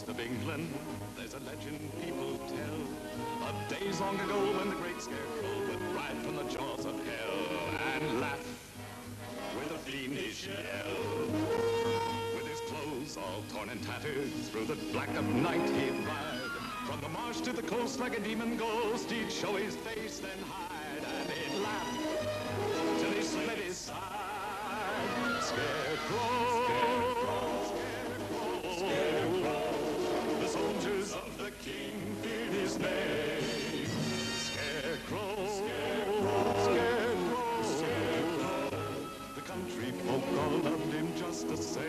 west of England, there's a legend people tell of days long ago when the great Scarecrow would ride from the jaws of hell and laugh with a fiendish yell. With his clothes all torn and tattered, through the black of night he'd ride. From the marsh to the coast like a demon ghost, he'd show his face then hide, and he'd laugh till he split his side. Scarecrow, Scarecrow, Scarecrow, the soldiers of the king feared his name. Scarecrow, Scarecrow, Scarecrow, Scarecrow, the country folk all loved him just the same.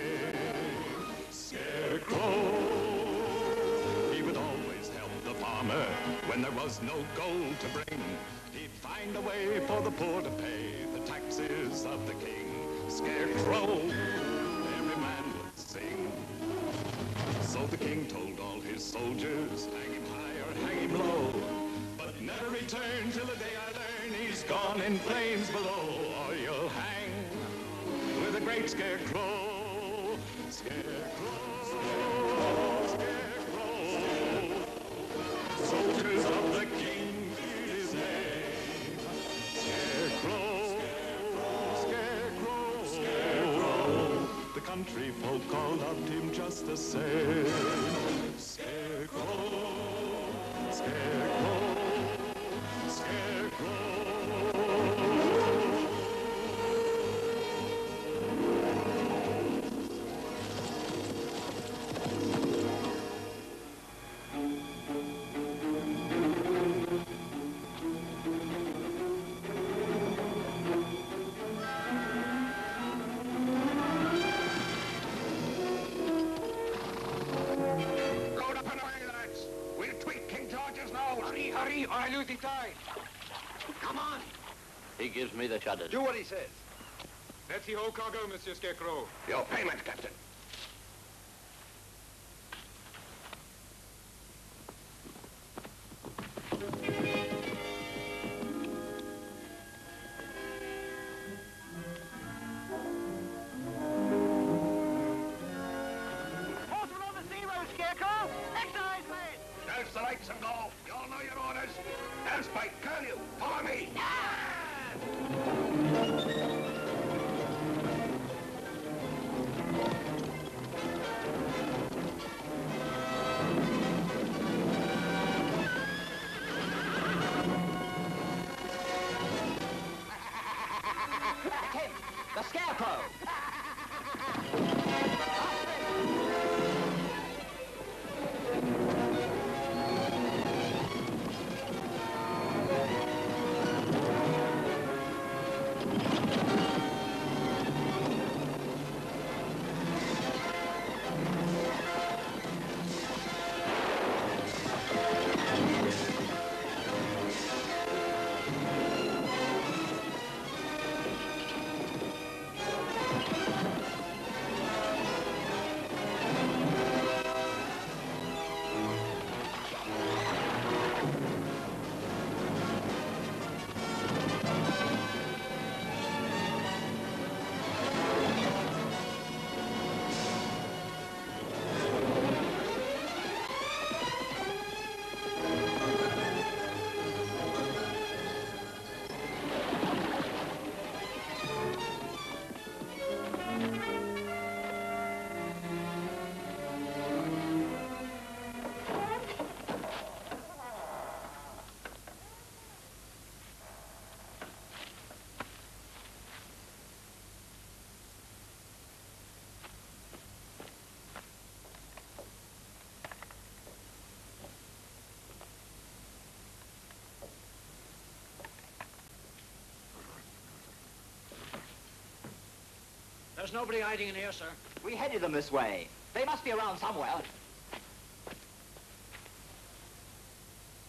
Scarecrow, he would always help the farmer when there was no gold to bring. He'd find a way for the poor to pay the taxes of the king. Scarecrow, every man would sing. So the king told all his soldiers, hang him high or hang him low, but never return till the day I learn he's gone in flames below, or you'll hang with the great Scarecrow. Scarecrow, Scarecrow, soldiers of the king feared his name. Scarecrow, Scarecrow, Scarecrow, the country folk all loved him just the same. Scarecrow, Scarecrow, Scarecrow. Hurry, or I lose the tide. Come on. He gives me the shudders. Do what he says. That's the whole cargo, Monsieur Scarecrow. Your payment, Captain. Horseman on the sea road, Scarecrow! Excise man! Douse the lights and go. You all know your orders. Dance bite, curlew. Follow me. Him! The Scarecrow! There's nobody hiding in here, sir. We headed them this way. They must be around somewhere.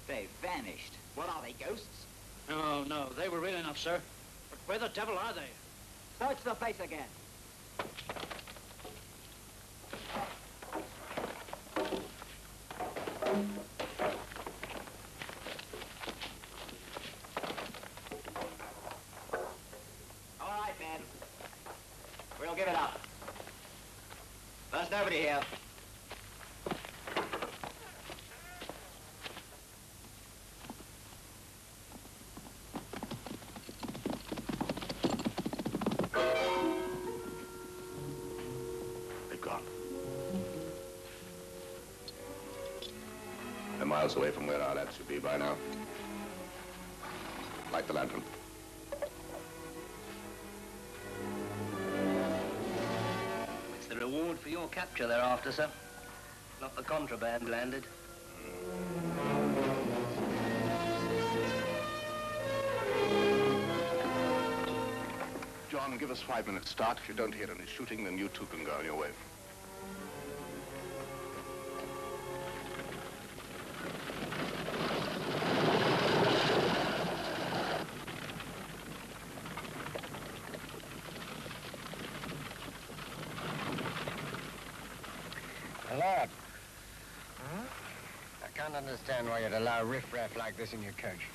They've vanished. What are they, ghosts? No, no, they were real enough, sir. But where the devil are they? Search the place again. All right, men. We'll give it up. There's nobody here. on. They're miles away from where our lads should be by now. Light the lantern. It's the reward for your capture they're after, sir. Not the contraband landed. John, give us 5 minutes start. If you don't hear any shooting, then you two can go on your way. Lord. I can't understand why you'd allow riffraff like this in your coach.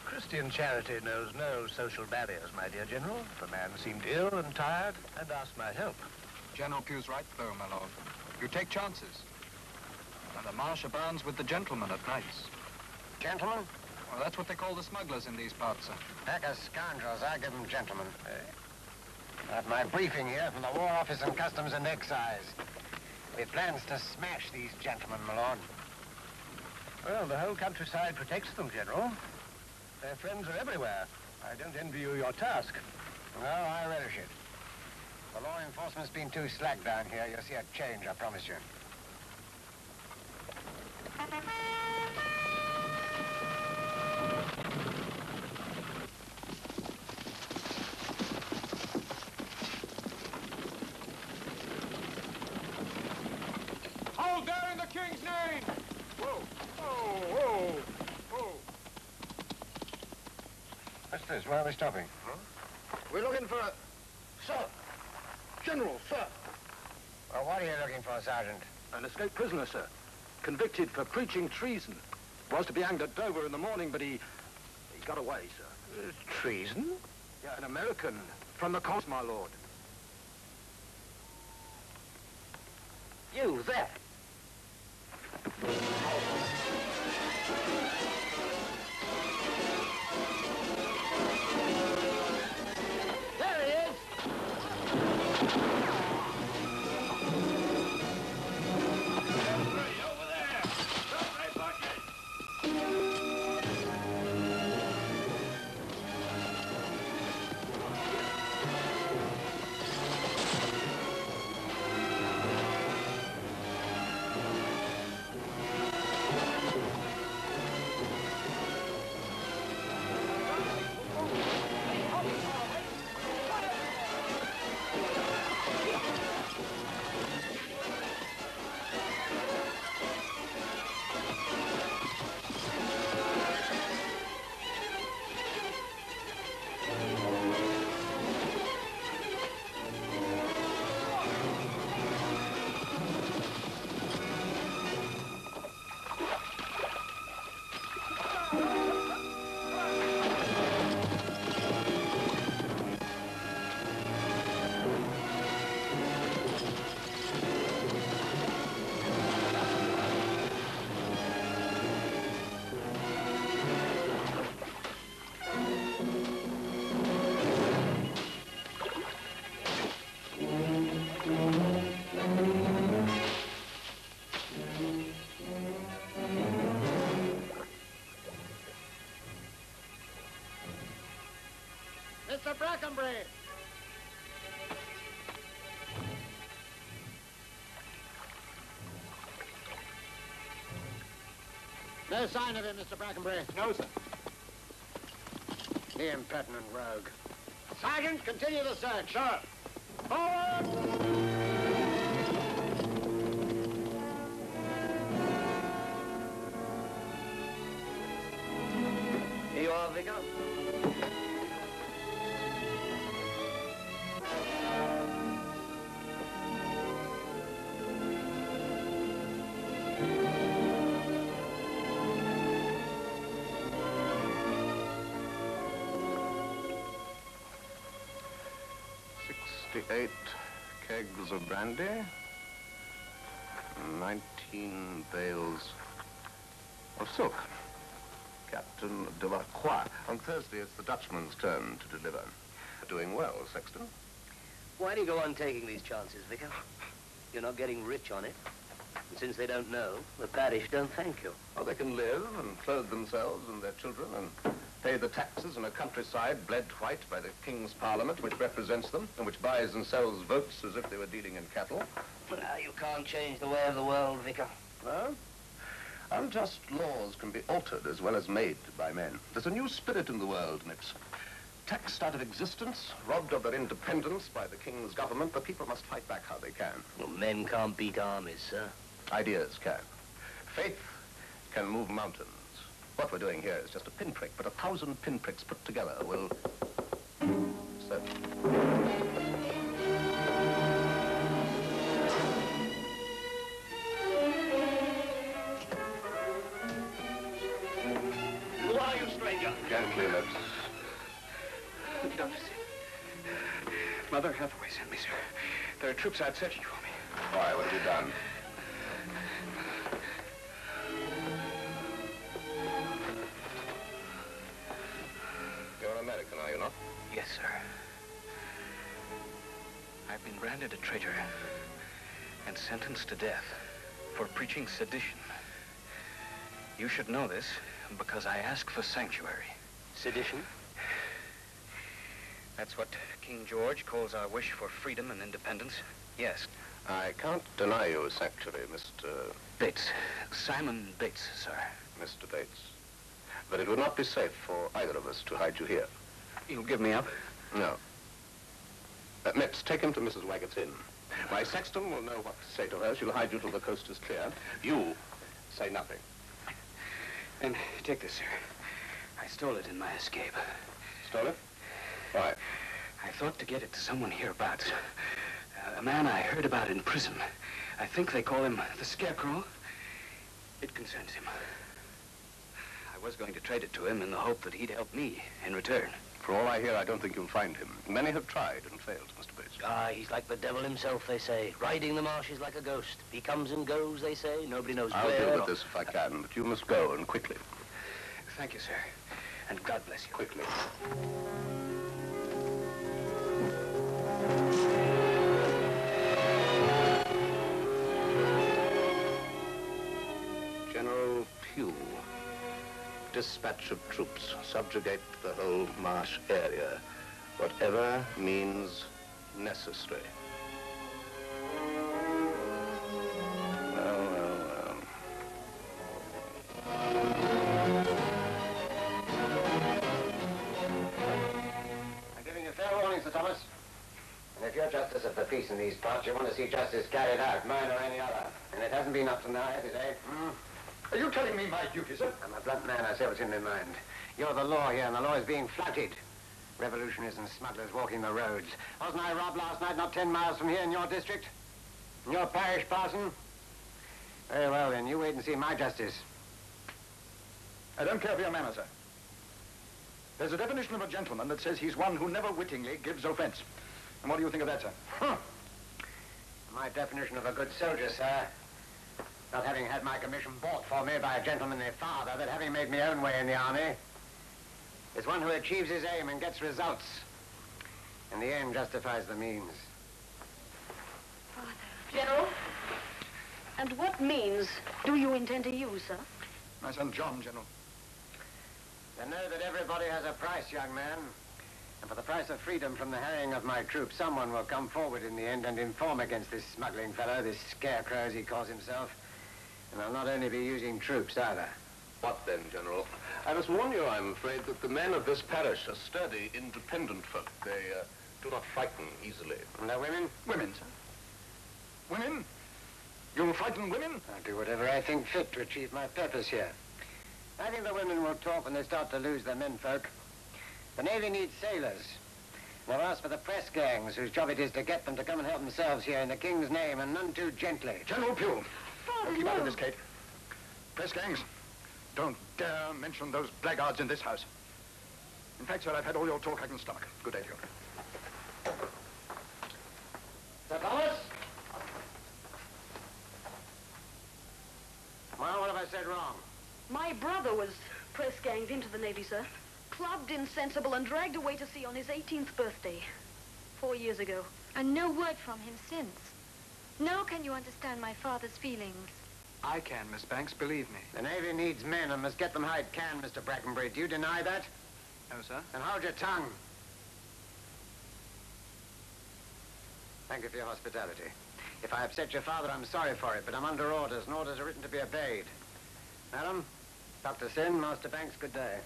Christian charity knows no social barriers, my dear General. The man seemed ill and tired and asked my help. General Pugh's right, though, my lord. You take chances. And the Marsh abounds with the gentlemen at nights. Gentlemen? Well, that's what they call the smugglers in these parts, sir. Pack of scoundrels, I give them gentlemen. Got my briefing here from the War Office and Customs and Excise. With plans to smash these gentlemen, my lord. Well, the whole countryside protects them, General. Their friends are everywhere. I don't envy you your task. No, I relish it. The law enforcement's been too slack down here. You'll see a change, I promise you. Hold there in the king's name! Whoa, whoa, whoa, whoa. What's this? Why are we stopping? We're looking for a... Sir! General, sir! Well, what are you looking for, Sergeant? An escaped prisoner, sir. Convicted for preaching treason. Was to be hanged at Dover in the morning, but he got away, sir. Treason? Yeah, an American. From the cause, my lord. You, there. There he is! Over there! Stop my bucket! Mr. Brackenbury! No sign of him, Mr. Brackenbury. No, sir. The impertinent rogue. Sergeant, continue the search. Sir! Forward! Here you are, Vicar. Eight kegs of brandy, 19 bales of silk. Captain de la Croix. On Thursday, it's the Dutchman's turn to deliver. Doing well, Sexton. Why do you go on taking these chances, Vicar? You're not getting rich on it. And since they don't know, the parish don't thank you. Oh, they can live and clothe themselves and their children and pay the taxes in a countryside bled white by the King's Parliament, which represents them and which buys and sells votes as if they were dealing in cattle. Well, you can't change the way of the world, Vicar. No? Unjust laws can be altered as well as made by men. There's a new spirit in the world, and it's taxed out of existence, robbed of their independence by the King's government. The people must fight back how they can. Well, men can't beat armies, sir. Ideas can. Faith can move mountains. What we're doing here is just a pinprick, but 1,000 pinpricks put together will... So... Who are you, stranger? Gently, let's... Don't see. Mother Hathaway sent me, sir. There are troops out searching for me. Why, what have you done? You're an American, are you not? Yes, sir. I've been branded a traitor and sentenced to death for preaching sedition. You should know this because I ask for sanctuary. Sedition? That's what King George calls our wish for freedom and independence. Yes. I can't deny you sanctuary, Mr. Bates. Simon Bates, sir. Mr. Bates. But it would not be safe for either of us to hide you here. You'll give me up? No. Let's take him to Mrs. Waggett's inn. My sexton will know what to say to her. She'll hide you till the coast is clear. You say nothing. And take this, sir. I stole it in my escape. Stole it? Why? I thought to get it to someone hereabouts. A man I heard about in prison. I think they call him the Scarecrow. It concerns him. I was going to trade it to him in the hope that he'd help me in return. For all I hear, I don't think you'll find him. Many have tried and failed, Mr. Bates. Ah, he's like the devil himself, they say. Riding the marshes like a ghost. He comes and goes, they say. Nobody knows I'll where. deal with this if I can, but you must go, and quickly. Thank you, sir. And God bless you. Quickly. General Pugh. Dispatch of troops. Subjugate the whole Marsh area. Whatever means necessary. Well. I'm giving you fair warning, Sir Thomas. And if you're justice of the peace in these parts, you want to see justice carried out, mine or any other. And it hasn't been up to now, has it, eh? Are you telling me my duty, sir? I'm a blunt man, I say what's in my mind. You're the law here, and the law is being flouted. Revolutionaries and smugglers walking the roads. Wasn't I robbed last night, not 10 miles from here in your district? In your parish, parson? Very well, then, you wait and see my justice. I don't care for your manner, sir. There's a definition of a gentleman that says he's one who never wittingly gives offense. And what do you think of that, sir? Huh. My definition of a good soldier, sir, not having had my commission bought for me by a gentlemanly father, but having made my own way in the army, is one who achieves his aim and gets results. And the aim justifies the means. Father. General, and what means do you intend to use, sir? My son John, General. You know that everybody has a price, young man. And for the price of freedom from the harrying of my troops, someone will come forward in the end and inform against this smuggling fellow, this Scarecrow as he calls himself. And I'll not only be using troops either. What then, General? I must warn you, I'm afraid, that the men of this parish are sturdy, independent folk. They do not frighten easily. And the women? Women, sir. Women? You'll frighten women? I'll do whatever I think fit to achieve my purpose here. I think the women will talk when they start to lose their menfolk. The Navy needs sailors. And I've asked for the press gangs, whose job it is to get them to come and help themselves here in the King's name, and none too gently. General Pugh. Father, Keep out of no. this, Kate. Press gangs, don't dare mention those blackguards in this house. In fact, sir, I've had all your talk I can stomach. Good day to you. Sir Thomas? Well, what have I said wrong? My brother was press ganged into the Navy, sir. Clubbed insensible and dragged away to sea on his 18th birthday. 4 years ago. And no word from him since. Now can you understand my father's feelings? I can, Miss Banks, believe me. The Navy needs men and must get them how it can, Mr. Brackenbury. Do you deny that? No, sir. Then hold your tongue. Thank you for your hospitality. If I upset your father, I'm sorry for it, but I'm under orders, and orders are written to be obeyed. Madam, Dr. Sin, Master Banks, good day.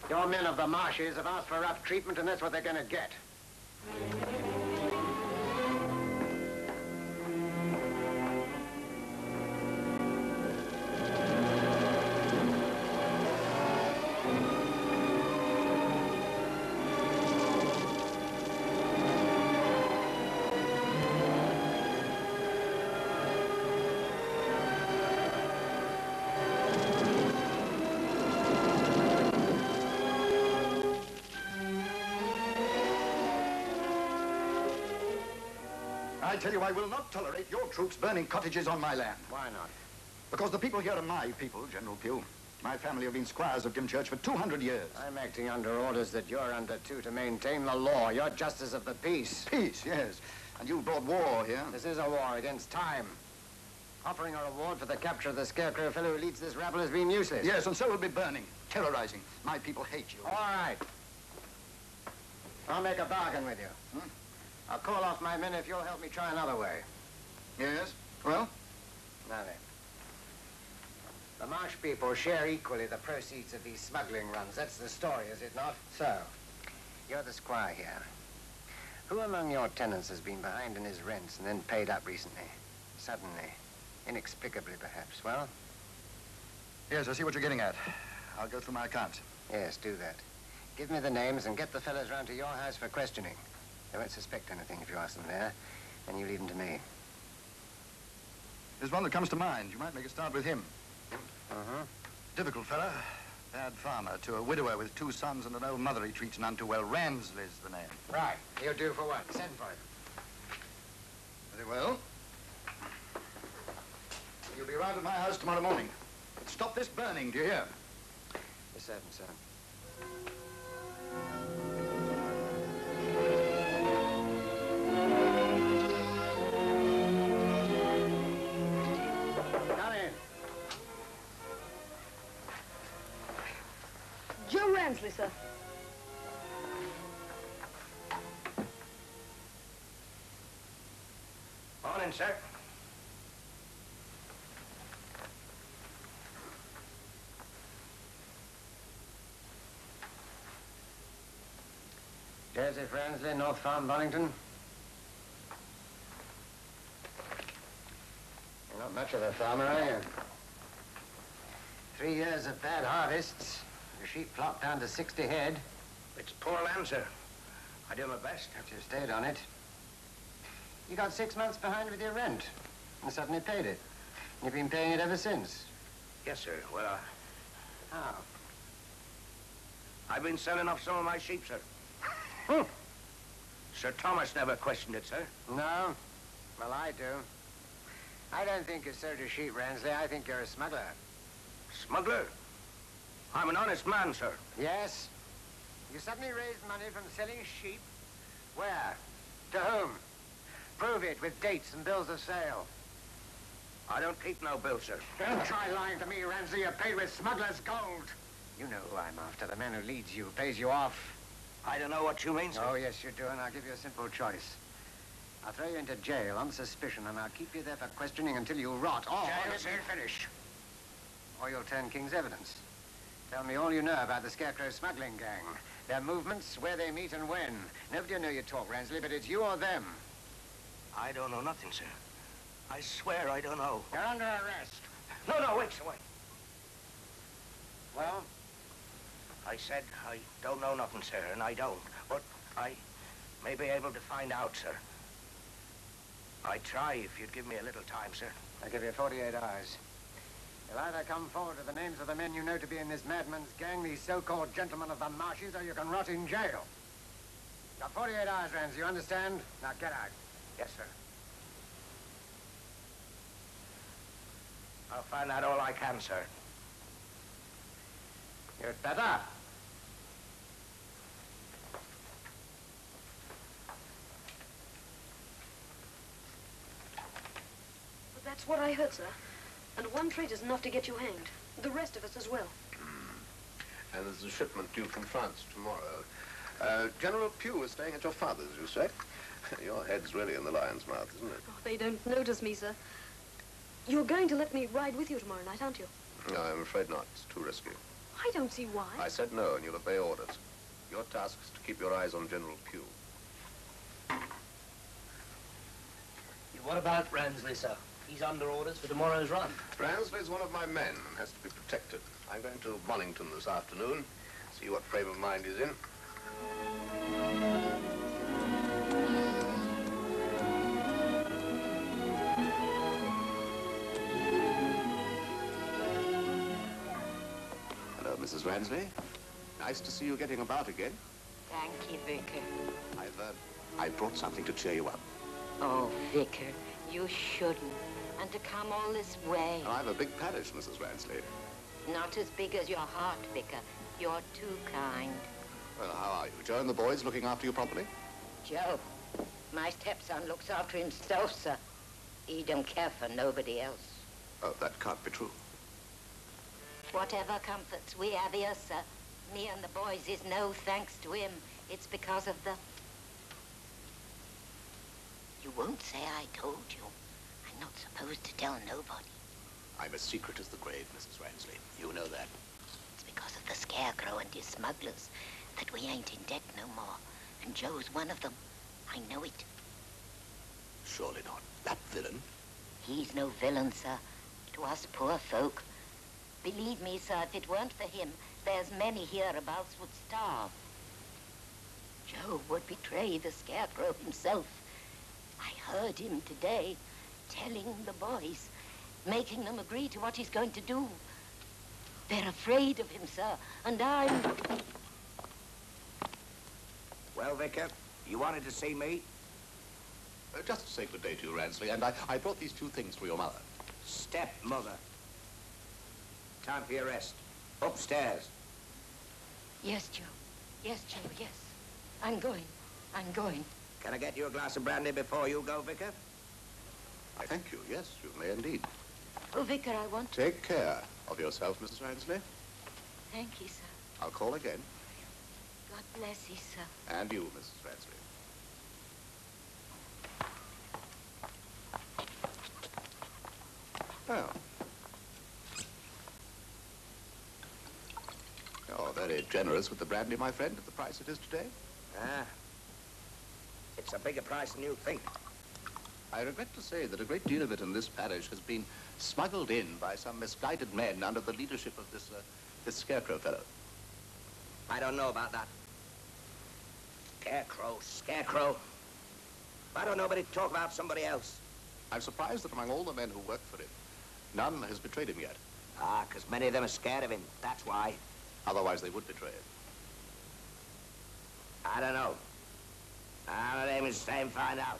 Your men of the marshes have asked for rough treatment, and that's what they're going to get. I tell you, I will not tolerate your troops burning cottages on my land. Why not? Because the people here are my people, General Pugh. My family have been squires of Dymchurch for 200 years. I'm acting under orders that you're under, too, to maintain the law. You're justice of the peace. Peace, yes. And you brought war here. This is a war against time. Offering a reward for the capture of the Scarecrow fellow who leads this rabble has been useless. Yes, and so will be burning, terrorizing. My people hate you. All right. I'll make a bargain with you. I'll call off my men if you'll help me try another way. Yes? Well? Now then. The Marsh people share equally the proceeds of these smuggling runs. That's the story, is it not? So, you're the squire here. Who among your tenants has been behind in his rents and then paid up recently? Suddenly. Inexplicably, perhaps. Well? Yes, I see what you're getting at. I'll go through my accounts. Yes, do that. Give me the names and get the fellows round to your house for questioning. They won't suspect anything if you ask them there. Then you leave them to me. There's one that comes to mind. You might make a start with him. Uh-huh. Difficult fella. Bad farmer to a widower with 2 sons and an old mother he treats none too well. Ransley's the name. Right. He'll do for one. Send for him. Very well. You'll be round at my house tomorrow morning. Stop this burning, do you hear? Yes, sir, sir. Come in. Joe Ransley, sir. Morning, sir. Joseph Ransley, North Farm, Bonington. You're not much of a farmer, are you? 3 years of bad harvests. Your sheep flopped down to 60 head. It's poor land, sir. I do my best. But you stayed on it. You got 6 months behind with your rent and suddenly paid it. You've been paying it ever since. Yes, sir. Well, How? I've been selling off some of my sheep, sir. Sir Thomas never questioned it, sir. No? Well, I do. I don't think you sold your sheep, Ransley. I think you're a smuggler. Smuggler? I'm an honest man, sir. Yes? You suddenly raised money from selling sheep? Where? To whom? Prove it with dates and bills of sale. I don't keep no bill, sir. Don't try lying to me, Ransley. You're paid with smuggler's gold. You know who I'm after. The man who leads you, pays you off. I don't know what you mean, sir. Oh, yes, you do, and I'll give you a simple choice. I'll throw you into jail on suspicion, and I'll keep you there for questioning until you rot. Or Jail, sir? finish. Or you'll turn King's evidence. Tell me all you know about the Scarecrow smuggling gang. Their movements, where they meet and when. Nobody will know you talk, Ransley, but it's you or them. I don't know nothing, sir. I swear I don't know. You're under arrest. No, wait, sir, wait. Well? I said I don't know nothing, sir, and I don't. But I may be able to find out, sir. I'd try if you'd give me a little time, sir. I'll give you 48 hours. You'll either come forward with the names of the men you know to be in this madman's gang, these so-called gentlemen of the marshes, or you can rot in jail. Got 48 hours, Rance, you understand? Now get out. Yes, sir. I'll find out all I can, sir. You'd better. what I heard, sir. And one traitor's enough to get you hanged. The rest of us as well. And there's a shipment due from France tomorrow. General Pugh is staying at your father's, you say? Your head's really in the lion's mouth, isn't it? Oh, they don't notice me, sir. You're going to let me ride with you tomorrow night, aren't you? No, I'm afraid not. It's too risky. I don't see why. I said no, and you'll obey orders. Your task is to keep your eyes on General Pugh. What about Ransley, sir? He's under orders for tomorrow's run. Ransley's one of my men and has to be protected. I'm going to Bonington this afternoon, see what frame of mind he's in. Hello, Mrs. Ransley. Nice to see you getting about again. Thank you, Vicar. I brought something to cheer you up. Oh, Vicar, you shouldn't. And to come all this way. I have a big parish, Mrs. Ransley. Not as big as your heart, Vicar. You're too kind. Well, how are you? Joe and the boys looking after you properly? Joe, my stepson looks after himself, sir. He don't care for nobody else. Oh, that can't be true. Whatever comforts we have here, sir, me and the boys is no thanks to him. It's because of the... You won't say I told you. I'm not supposed to tell nobody. I'm as secret as the grave, Mrs. Ransley. You know that. It's because of the Scarecrow and his smugglers that we ain't in debt no more. And Joe's one of them. I know it. Surely not. That villain? He's no villain, sir. To us poor folk. Believe me, sir, if it weren't for him, there's many hereabouts would starve. Joe would betray the Scarecrow himself. I heard him today telling the boys, making them agree to what he's going to do. They're afraid of him, sir, and I'm... Well, Vicar, you wanted to see me? Just to say good day to you, Ransley, and I brought these 2 things for your mother. Stepmother. Time for your rest. Upstairs. Yes, Joe. Yes, Joe, yes. I'm going. Can I get you a glass of brandy before you go, Vicar? I thank you. Yes, you may indeed. Oh, Vicar, I want... Take care of yourself, Mrs. Ransley. Thank you, sir. I'll call again. God bless you, sir. And you, Mrs. Ransley. Well. You're very generous with the brandy, my friend, at the price it is today. Ah. It's a bigger price than you think. I regret to say that a great deal of it in this parish has been smuggled in by some misguided men under the leadership of this Scarecrow fellow. I don't know about that. Scarecrow. Why don't nobody talk about somebody else? I'm surprised that among all the men who work for him, none has betrayed him yet. Ah, because many of them are scared of him. That's why. Otherwise they would betray him. I don't know. I'll let him stay and find out.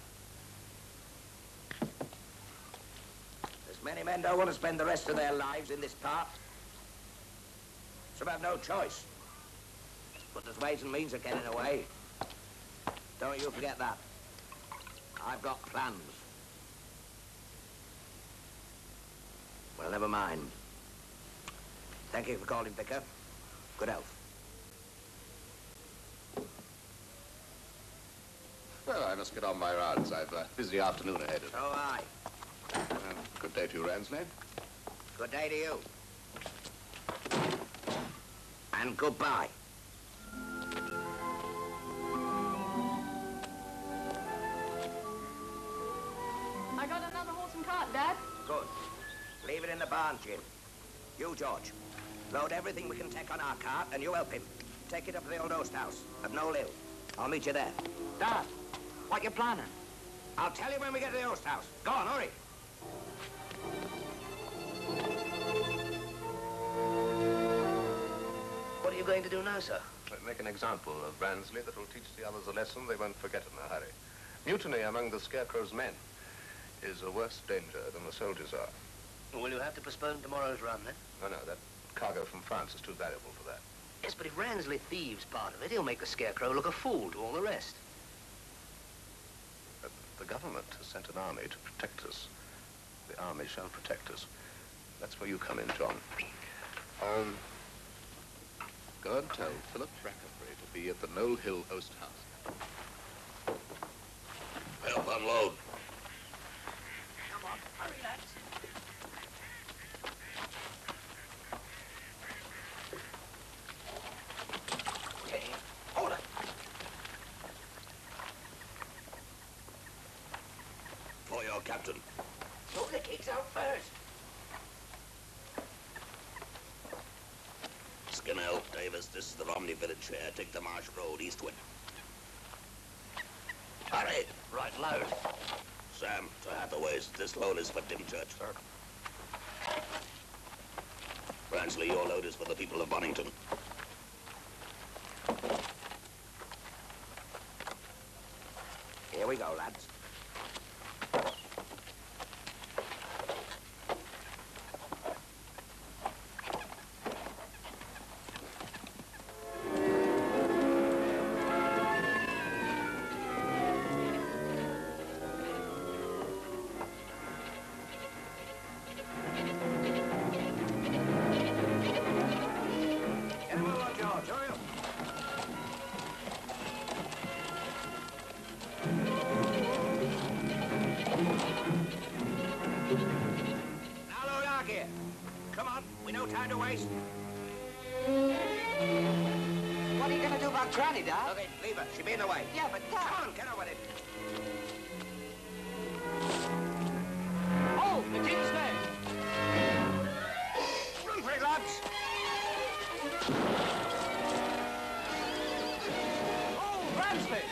As many men don't want to spend the rest of their lives in this part. Some have no choice. But there's ways and means of getting away. Don't you forget that. I've got plans. Well, never mind. Thank you for calling, Vicar. Good health. Well, I must get on my rounds. I've a busy afternoon ahead. So aye. Good day to you, Ransley. Good day to you. And goodbye. I got another horse and cart, Dad. Good. Leave it in the barn, Jim. You, George, load everything we can take on our cart, and you help him. Take it up to the old host house at Knoll Hill. I'll meet you there. Dad, what you planning? I'll tell you when we get to the host house. Go on, hurry. What are you going to do now, sir? Make an example of Ransley that will teach the others a lesson they won't forget in a hurry. Mutiny among the Scarecrow's men is a worse danger than the soldiers are. Will you have to postpone tomorrow's run, then? No, that cargo from France is too valuable for that. Yes, but if Ransley thieves part of it, he'll make the Scarecrow look a fool to all the rest. But the government has sent an army to protect us. The army shall protect us. That's where you come in, John. Go and tell Philip Brackenbury to be at the Knoll Hill Host House. Help unload. Come on, hurry, lads. Okay, hold it. For your captain. Throw the kegs out first. Skinnell, Davis, this is the Romney village fair. Take the Marsh Road eastward. Hurry. Right loud. Sam, to Hathaway's. This load is for Dymchurch. Sir. Ransley, your load is for the people of Bonington. Here we go, lads. What are you going to do about Granny, Doc? Okay, leave her. She'll be in the way. Yeah, but Doc... Come on, get on with it. Oh, the king's there. Run for it, lads. Oh, Ransley.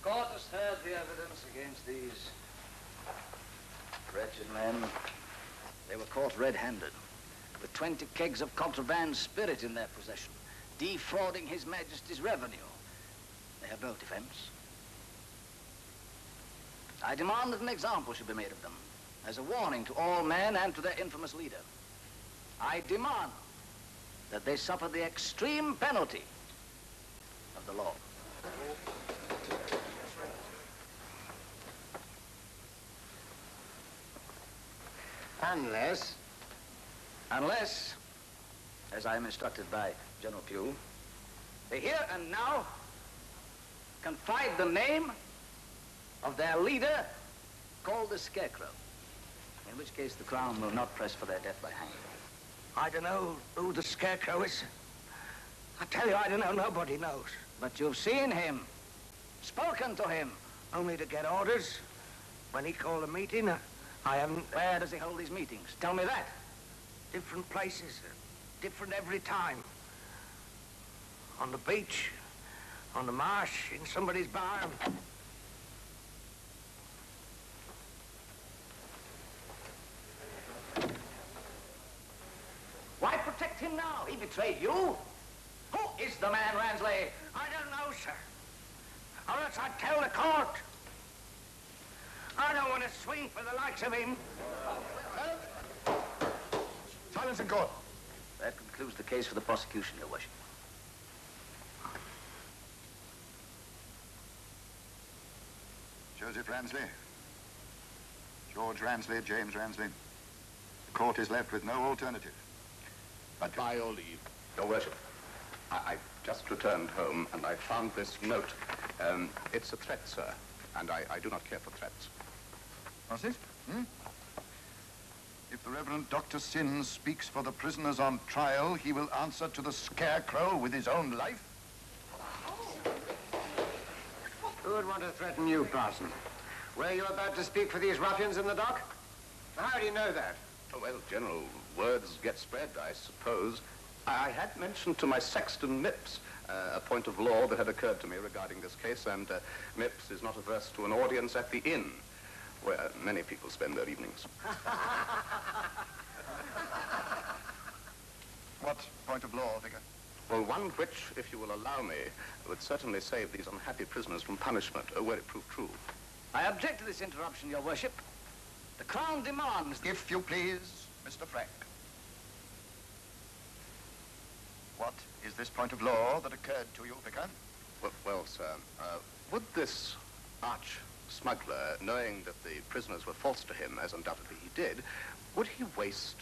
Court has heard the evidence against these wretched men. They were caught red-handed, with 20 kegs of contraband spirit in their possession, defrauding His Majesty's revenue. They have no defense. I demand that an example should be made of them, as a warning to all men and to their infamous leader. I demand that they suffer the extreme penalty of the law. Unless, as I am instructed by General Pugh, they here and now confide the name of their leader, called the Scarecrow, in which case the Crown will not press for their death by hanging. I don't know who the Scarecrow is. I tell you, I don't know. Nobody knows. But you've seen him, spoken to him. Only to get orders. When he called a meeting, I haven't... Where does he hold these meetings? Tell me that. Different places, different every time. On the beach, on the marsh, in somebody's barn. Why protect him now? He betrayed you. Who is the man, Ransley? I don't know, sir. Or else I'd tell the court. I don't want to swing for the likes of him. Silence in court. That concludes the case for the prosecution, Your Worship. Joseph Ransley, George Ransley, James Ransley. The court is left with no alternative. But by your leave. Your Worship, I've just returned home and I found this note. It's a threat, sir, and I do not care for threats. What's it? If the Reverend Dr. Sims speaks for the prisoners on trial, he will answer to the Scarecrow with his own life? Who would want to threaten you, Parson? Were you about to speak for these ruffians in the dock? How do you know that? Oh, well, General, words get spread, I suppose. I had mentioned to my sexton, Mipps, a point of law that had occurred to me regarding this case, and Mipps is not averse to an audience at the inn. where many people spend their evenings. What point of law, Vicar? Well, one which, if you will allow me, would certainly save these unhappy prisoners from punishment, were it proved true. I object to this interruption, Your Worship. The Crown demands... If you please, Mr. Frank. What is this point of law that occurred to you, Vicar? Well, sir, would this arch-smuggler, knowing that the prisoners were false to him, as undoubtedly he did, would he waste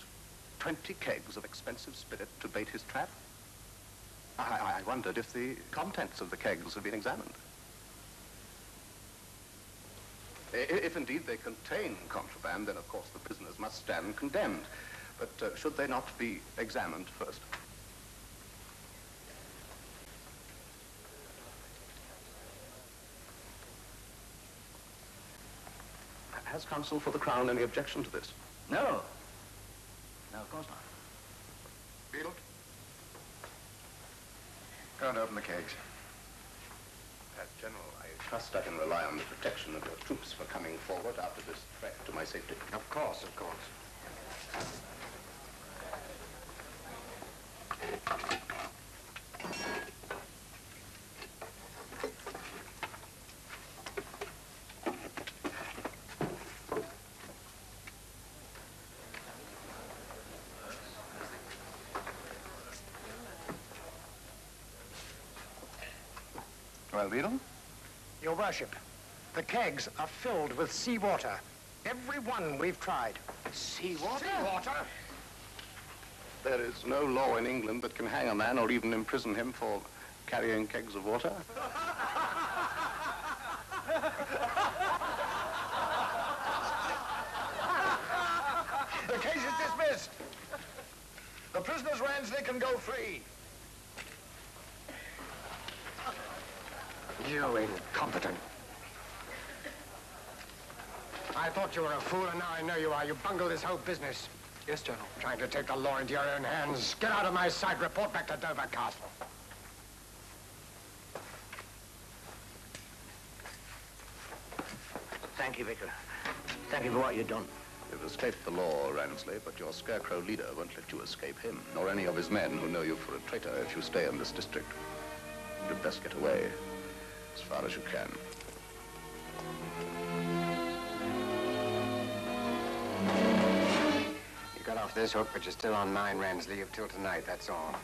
20 kegs of expensive spirit to bait his trap? I wondered if the contents of the kegs have been examined. If indeed they contain contraband, then of course the prisoners must stand condemned. But should they not be examined first? Has counsel for the Crown any objection to this? No. No, of course not. Beadle? Go and open the kegs. General, I trust I can rely on the protection of your troops for coming forward after this threat to my safety. Of course, of course. Well, Beadle? Your Worship, the kegs are filled with seawater. Every one we've tried. Seawater? Seawater? There is no law in England that can hang a man or even imprison him for carrying kegs of water. The case is dismissed. The prisoners, Ransley, can go free. You incompetent. I thought you were a fool, and now I know you are. You bungled this whole business. Yes, General. Trying to take the law into your own hands. Get out of my sight. Report back to Dover Castle. Thank you, Vicar. Thank you for what you've done. You've escaped the law, Ransley, but your Scarecrow leader won't let you escape him, nor any of his men who know you for a traitor if you stay in this district. You'd best get away as far as you can. You got off this hook, but you're still on 9, Ransley. You've till tonight, that's all.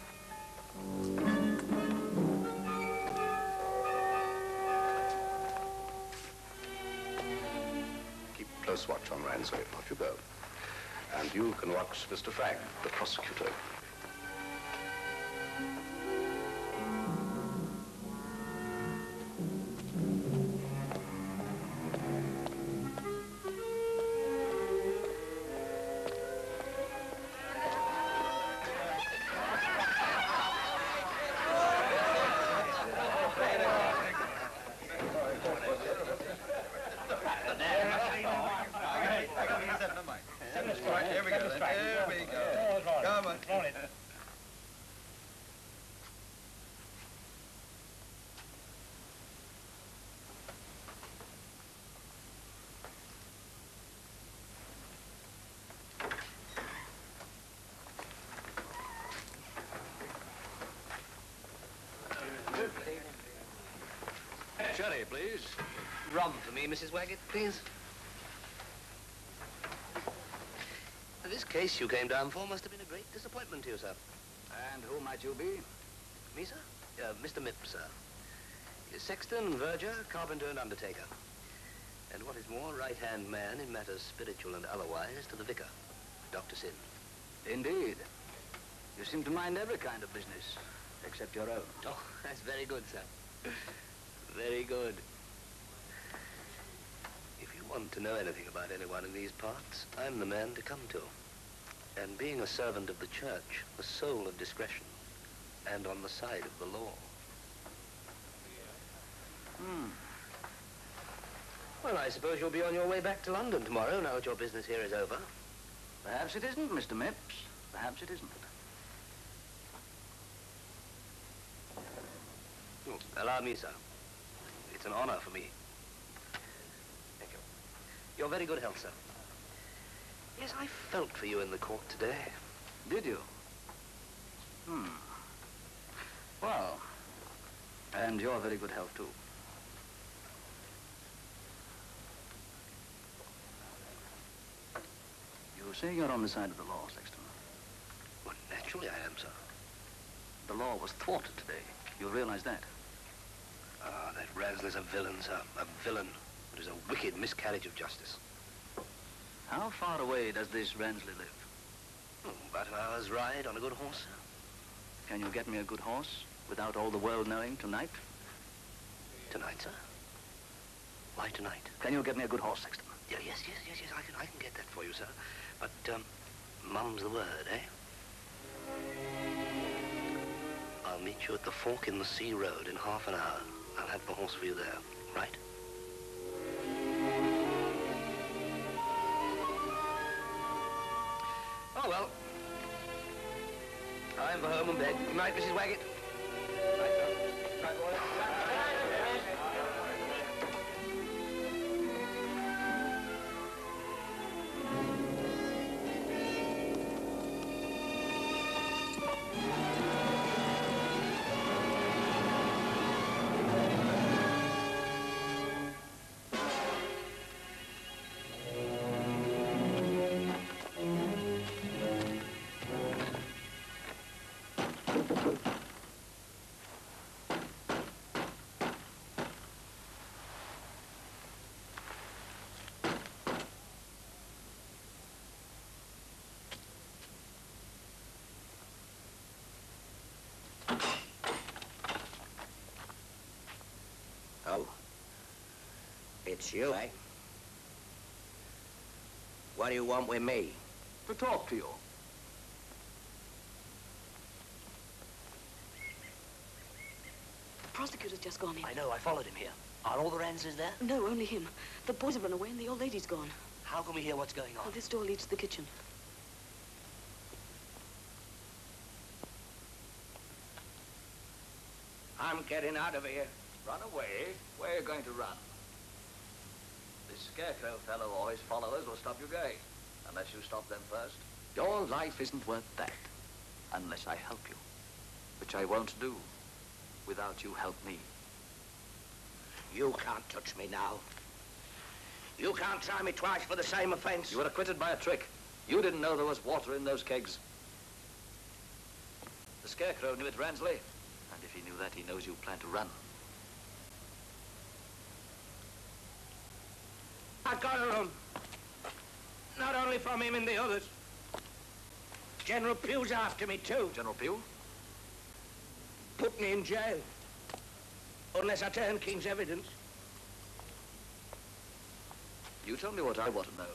Keep close watch on Ransley. Off you go. And you can watch Mr. Frank, the prosecutor. Sherry, please. Rum for me, Mrs. Waggett, please. This case you came down for must have been a great disappointment to you, sir. And who might you be? Me, sir? Mr. Mipp, sir. Sexton, verger, carpenter, and undertaker. And what is more, right-hand man in matters spiritual and otherwise to the vicar, Dr. Sin. Indeed. You seem to mind every kind of business, except your own. Oh, that's very good, sir. Very good. If you want to know anything about anyone in these parts, I'm the man to come to. And being a servant of the church, the soul of discretion, and on the side of the law. Well, I suppose you'll be on your way back to London tomorrow, now that your business here is over. Perhaps it isn't, Mr. Mipps. Perhaps it isn't. Allow me, sir. It's an honor for me. Thank you. Your very good health, sir. Yes, I felt for you in the court today. Did you? Well, and your very good health, too. You say you're on the side of the law, Sexton. Well, naturally I am, sir. The law was thwarted today. You realize that? Ah, that Ransler's a villain, sir. A villain. It is a wicked miscarriage of justice. How far away does this Ransley live? Oh, about an hour's ride on a good horse, sir. Can you get me a good horse without all the world knowing tonight? Tonight, sir? Why tonight? Can you get me a good horse, Sexton? Yeah, yes, I can get that for you, sir. But, mum's the word, eh? I'll meet you at the fork in the sea road in half an hour. I'll have the horse for you there, right? Oh, well. I'm for home and bed. Good night, Mrs. Waggett. Night, sir. Night, boy. Oh. It's you, eh? What do you want with me? To talk to you. The prosecutor's just gone in. I know, I followed him here. Are all the Ranslers there? No, only him. The boys have run away and the old lady's gone. How can we hear what's going on? Oh, this door leads to the kitchen. I'm getting out of here. Run away? Where are you going to run? This Scarecrow fellow or his followers will stop you going, unless you stop them first. Your life isn't worth that, unless I help you, which I won't do without you help me. You can't touch me now. You can't try me twice for the same offense. You were acquitted by a trick. You didn't know there was water in those kegs. The Scarecrow knew it, Ransley. And if he knew that, he knows you plan to run. I've got to run. Not only from him and the others. General Pugh's after me, too. General Pugh? Put me in jail. Unless I turn King's evidence. You tell me what I want to know,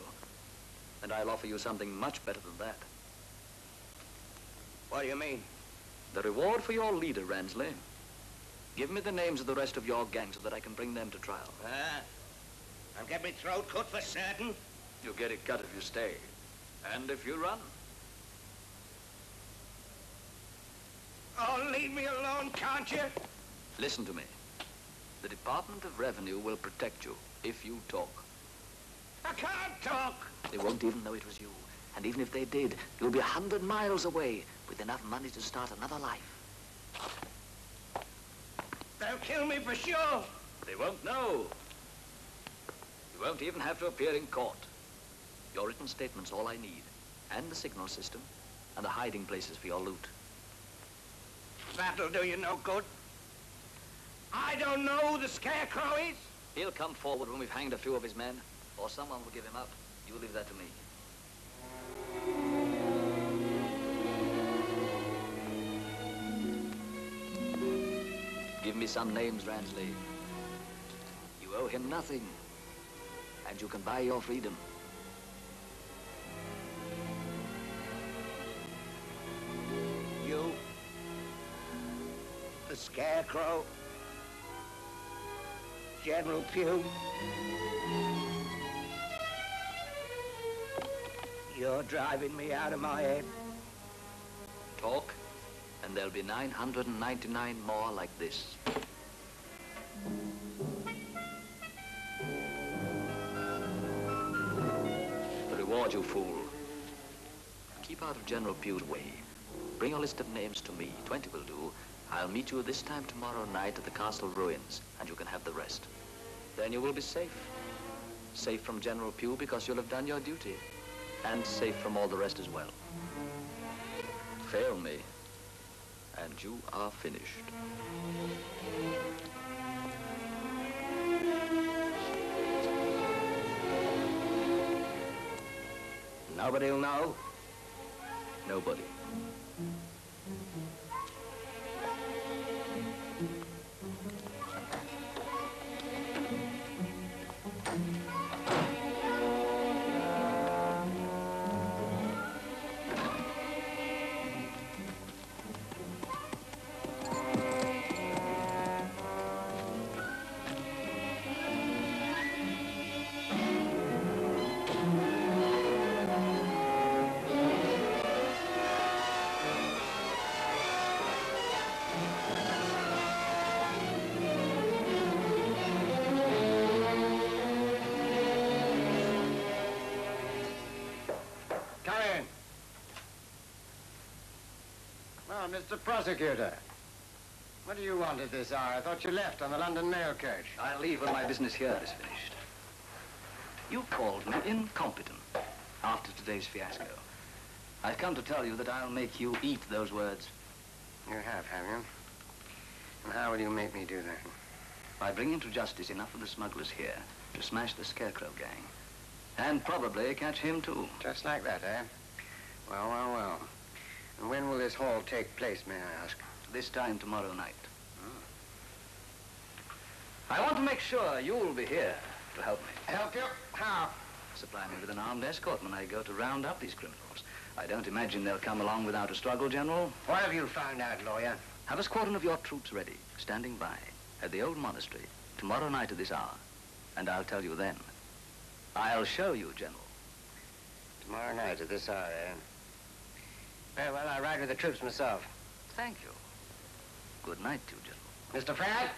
and I'll offer you something much better than that. What do you mean? The reward for your leader, Ransley. Give me the names of the rest of your gang so that I can bring them to trial. And get me throat cut for certain? You'll get it cut if you stay. And if you run. Oh, leave me alone, can't you? Listen to me. The Department of Revenue will protect you if you talk. I can't talk. They won't even know it was you. And even if they did, you'll be 100 miles away with enough money to start another life. They'll kill me for sure. They won't know. You won't even have to appear in court. Your written statement's all I need. And the signal system. And the hiding places for your loot. That'll do you no good. I don't know who the Scarecrow is. He'll come forward when we've hanged a few of his men. Or someone will give him up. You leave that to me. Give me some names, Ransley. You owe him nothing. And you can buy your freedom. You, the Scarecrow, General Pugh. You're driving me out of my head. Talk, and there'll be 999 more like this. aboard, you fool. Keep out of General Pugh's way. Bring a list of names to me. 20 will do. I'll meet you this time tomorrow night at the castle ruins, and you can have the rest. Then you will be safe. Safe from General Pugh because you'll have done your duty. And safe from all the rest as well. Fail me, and you are finished. Nobody'll know? Nobody. Mr. Prosecutor, what do you want at this hour? I thought you left on the London mail coach. I'll leave when my business here is finished. You called me incompetent after today's fiasco. I've come to tell you that I'll make you eat those words. You have you? And how will you make me do that? By bringing to justice enough of the smugglers here to smash the Scarecrow gang. And probably catch him, too. Just like that, eh? Well. And when will this haul take place, may I ask? This time tomorrow night. I want to make sure you'll be here to help me. Help you? How? Supply me with an armed escort when I go to round up these criminals. I don't imagine they'll come along without a struggle, General. What have you found out, lawyer? Have a squadron of your troops ready, standing by, at the old monastery, tomorrow night at this hour. And I'll tell you then. I'll show you, General. Tomorrow night at this hour, eh? Very well, I'll ride with the troops myself. Thank you. Good night to you, General. Mr. Pratt?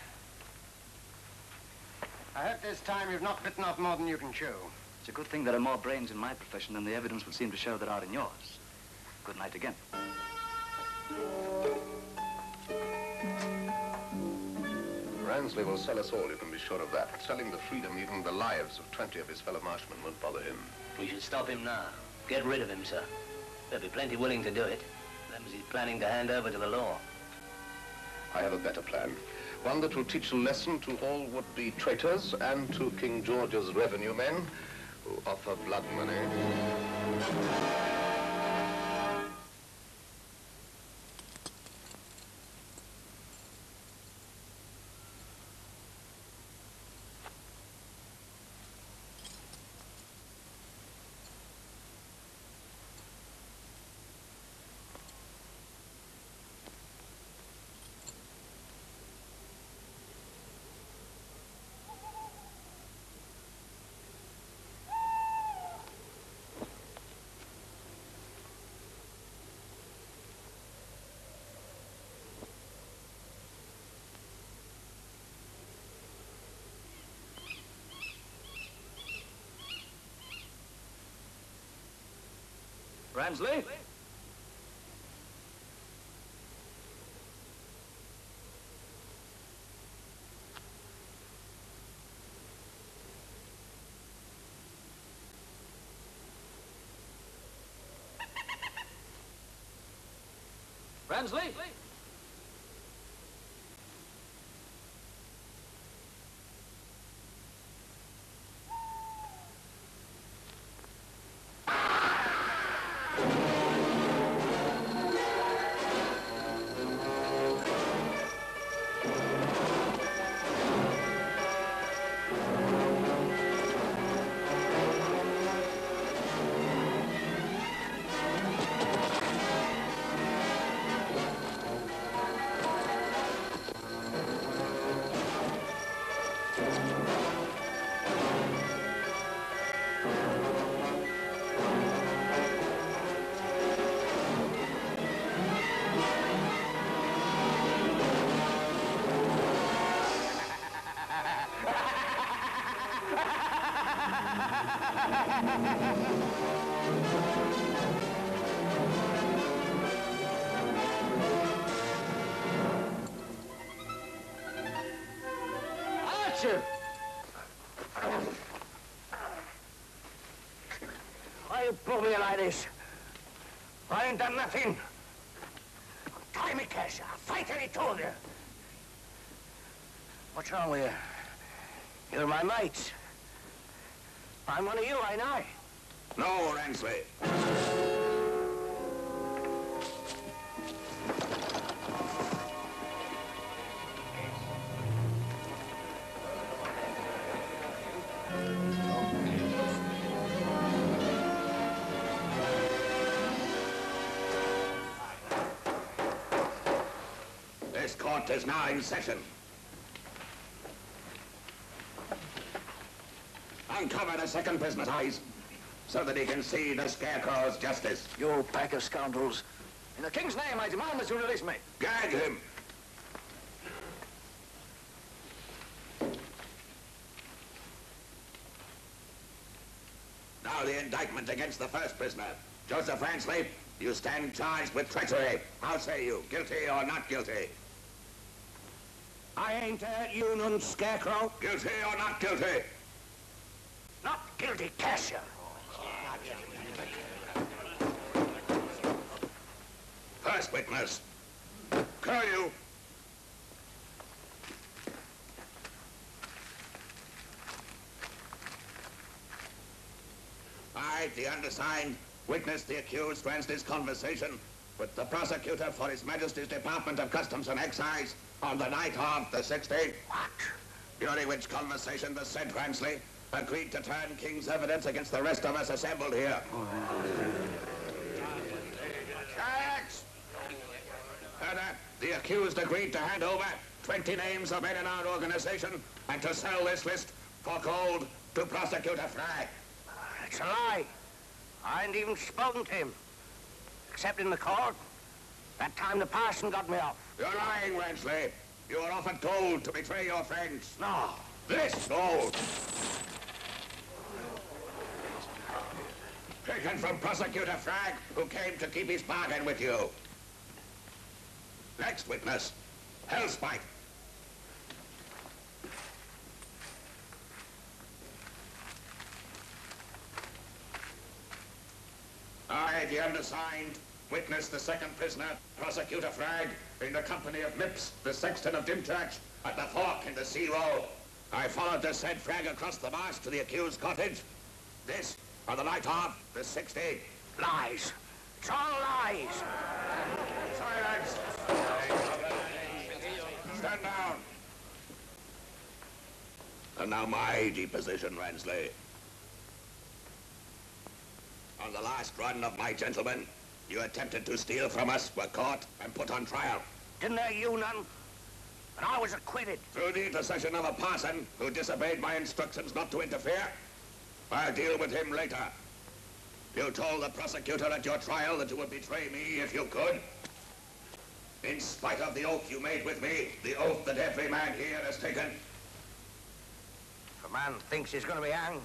I hope this time you've not bitten off more than you can chew. It's a good thing there are more brains in my profession than the evidence would seem to show there are in yours. Good night again. Ransley will sell us all, you can be sure of that. Selling the freedom, even the lives of 20 of his fellow marshmen won't bother him. We should stop him now. Get rid of him, sir. There'll be plenty willing to do it. Them he's planning to hand over to the law. I have a better plan. One that will teach a lesson to all would-be traitors and to King George's revenue men who offer blood money. Ransley? Ransley? Archer! Why you pull me like this? I ain't done nothing. Tie me, Cash. I'll fight any two of you. What's wrong with you? You're my mates. I'm one of you, ain't I? No, Ransley. This court is now in session. Uncover the second prisoner's eyes so that he can see the Scarecrow's justice. You pack of scoundrels. In the king's name, I demand that you release me. Gag him. Now the indictment against the first prisoner. Joseph Ransley, you stand charged with treachery. How say you, guilty or not guilty? I ain't hurt you none, Scarecrow. Guilty or not guilty? Not guilty, Cassia. First witness. Curlew. I, the undersigned, witness the accused Ransley's conversation with the prosecutor for His Majesty's Department of Customs and Excise on the night of the 16th. What? During which conversation the said Ransley agreed to turn King's evidence against the rest of us assembled here. Silence! Further, the accused agreed to hand over 20 names of men in our organization and to sell this list for gold to Prosecutor Frag. It's a lie. I ain't even spoken to him. Except in the court. That time the parson got me off. You're lying, Ransley. You were offered gold to betray your friends. No. This gold. Taken from Prosecutor Frag, who came to keep his bargain with you. Next witness, Hellspite. I, the undersigned, witnessed the second prisoner, Prosecutor Frag, in the company of Mips, the sexton of Dymchurch, at the fork in the sea row. I followed the said Frag across the marsh to the accused cottage. This on the night of the 16th. Lies. It's all lies. Silence. Stand down. And now my deposition, Ransley. On the last run of my gentlemen, you attempted to steal from us, were caught, and put on trial. Didn't there you none? And I was acquitted. Through the intercession of a parson who disobeyed my instructions not to interfere. I'll deal with him later. You told the prosecutor at your trial that you would betray me if you could. In spite of the oath you made with me, the oath that every man here has taken. If a man thinks he's going to be hanged,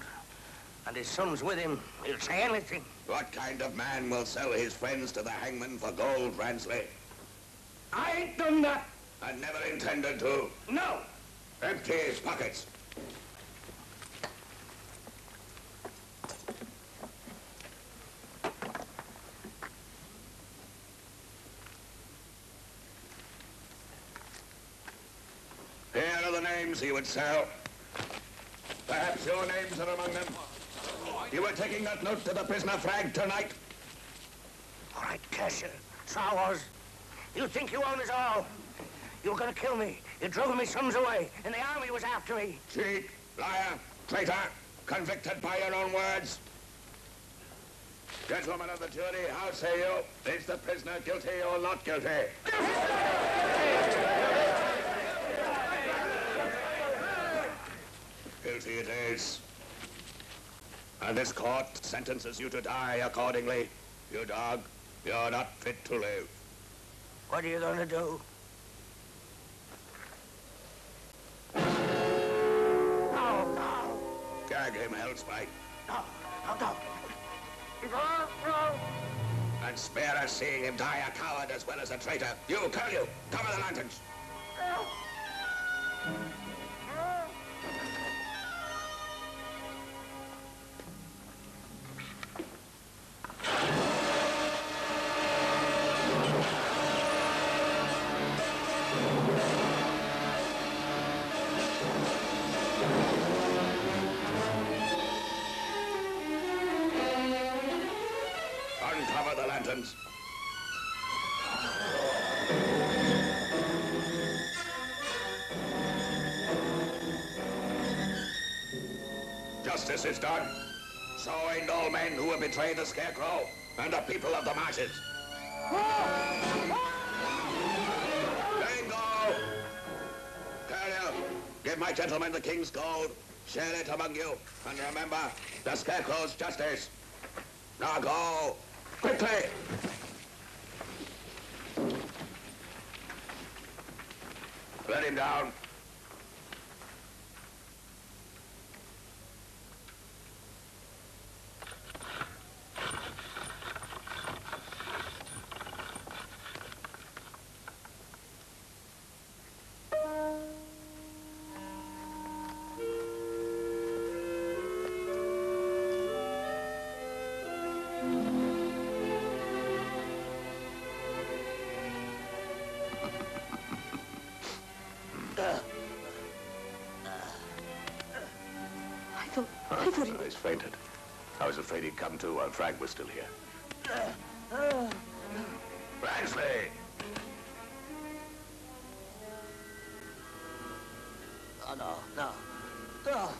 and his son's with him, he'll say anything. What kind of man will sell his friends to the hangman for gold, Ransley? I ain't done that. I never intended to. No. Empty his pockets. Here are the names he would sell. Perhaps your names are among them. You were taking that note to the prisoner Frag tonight? All right, Cassia. So I was. You think you own us all. You were going to kill me. You drove my sons away, and the army was after me. Cheat, liar, traitor, convicted by your own words. Gentlemen of the jury, how say you? Is the prisoner guilty or not guilty? Guilty it is. And this court sentences you to die accordingly. You dog, you're not fit to live. What are you going to do? No. Gag him, Hellspite. No, no. and spare us seeing him die a coward as well as a traitor. You, curlew, cover the lanterns. Uncover the lanterns. Justice is done. So end all men who have betrayed the Scarecrow and the people of the marshes. Bingo! Curlew, give my gentlemen the king's gold. Share it among you. And remember, the Scarecrow's justice. Now go! Quickly! Let him down. I thought he... He's fainted. I was afraid he'd come to while Frank was still here. Bradley! Oh, no, no. Oh.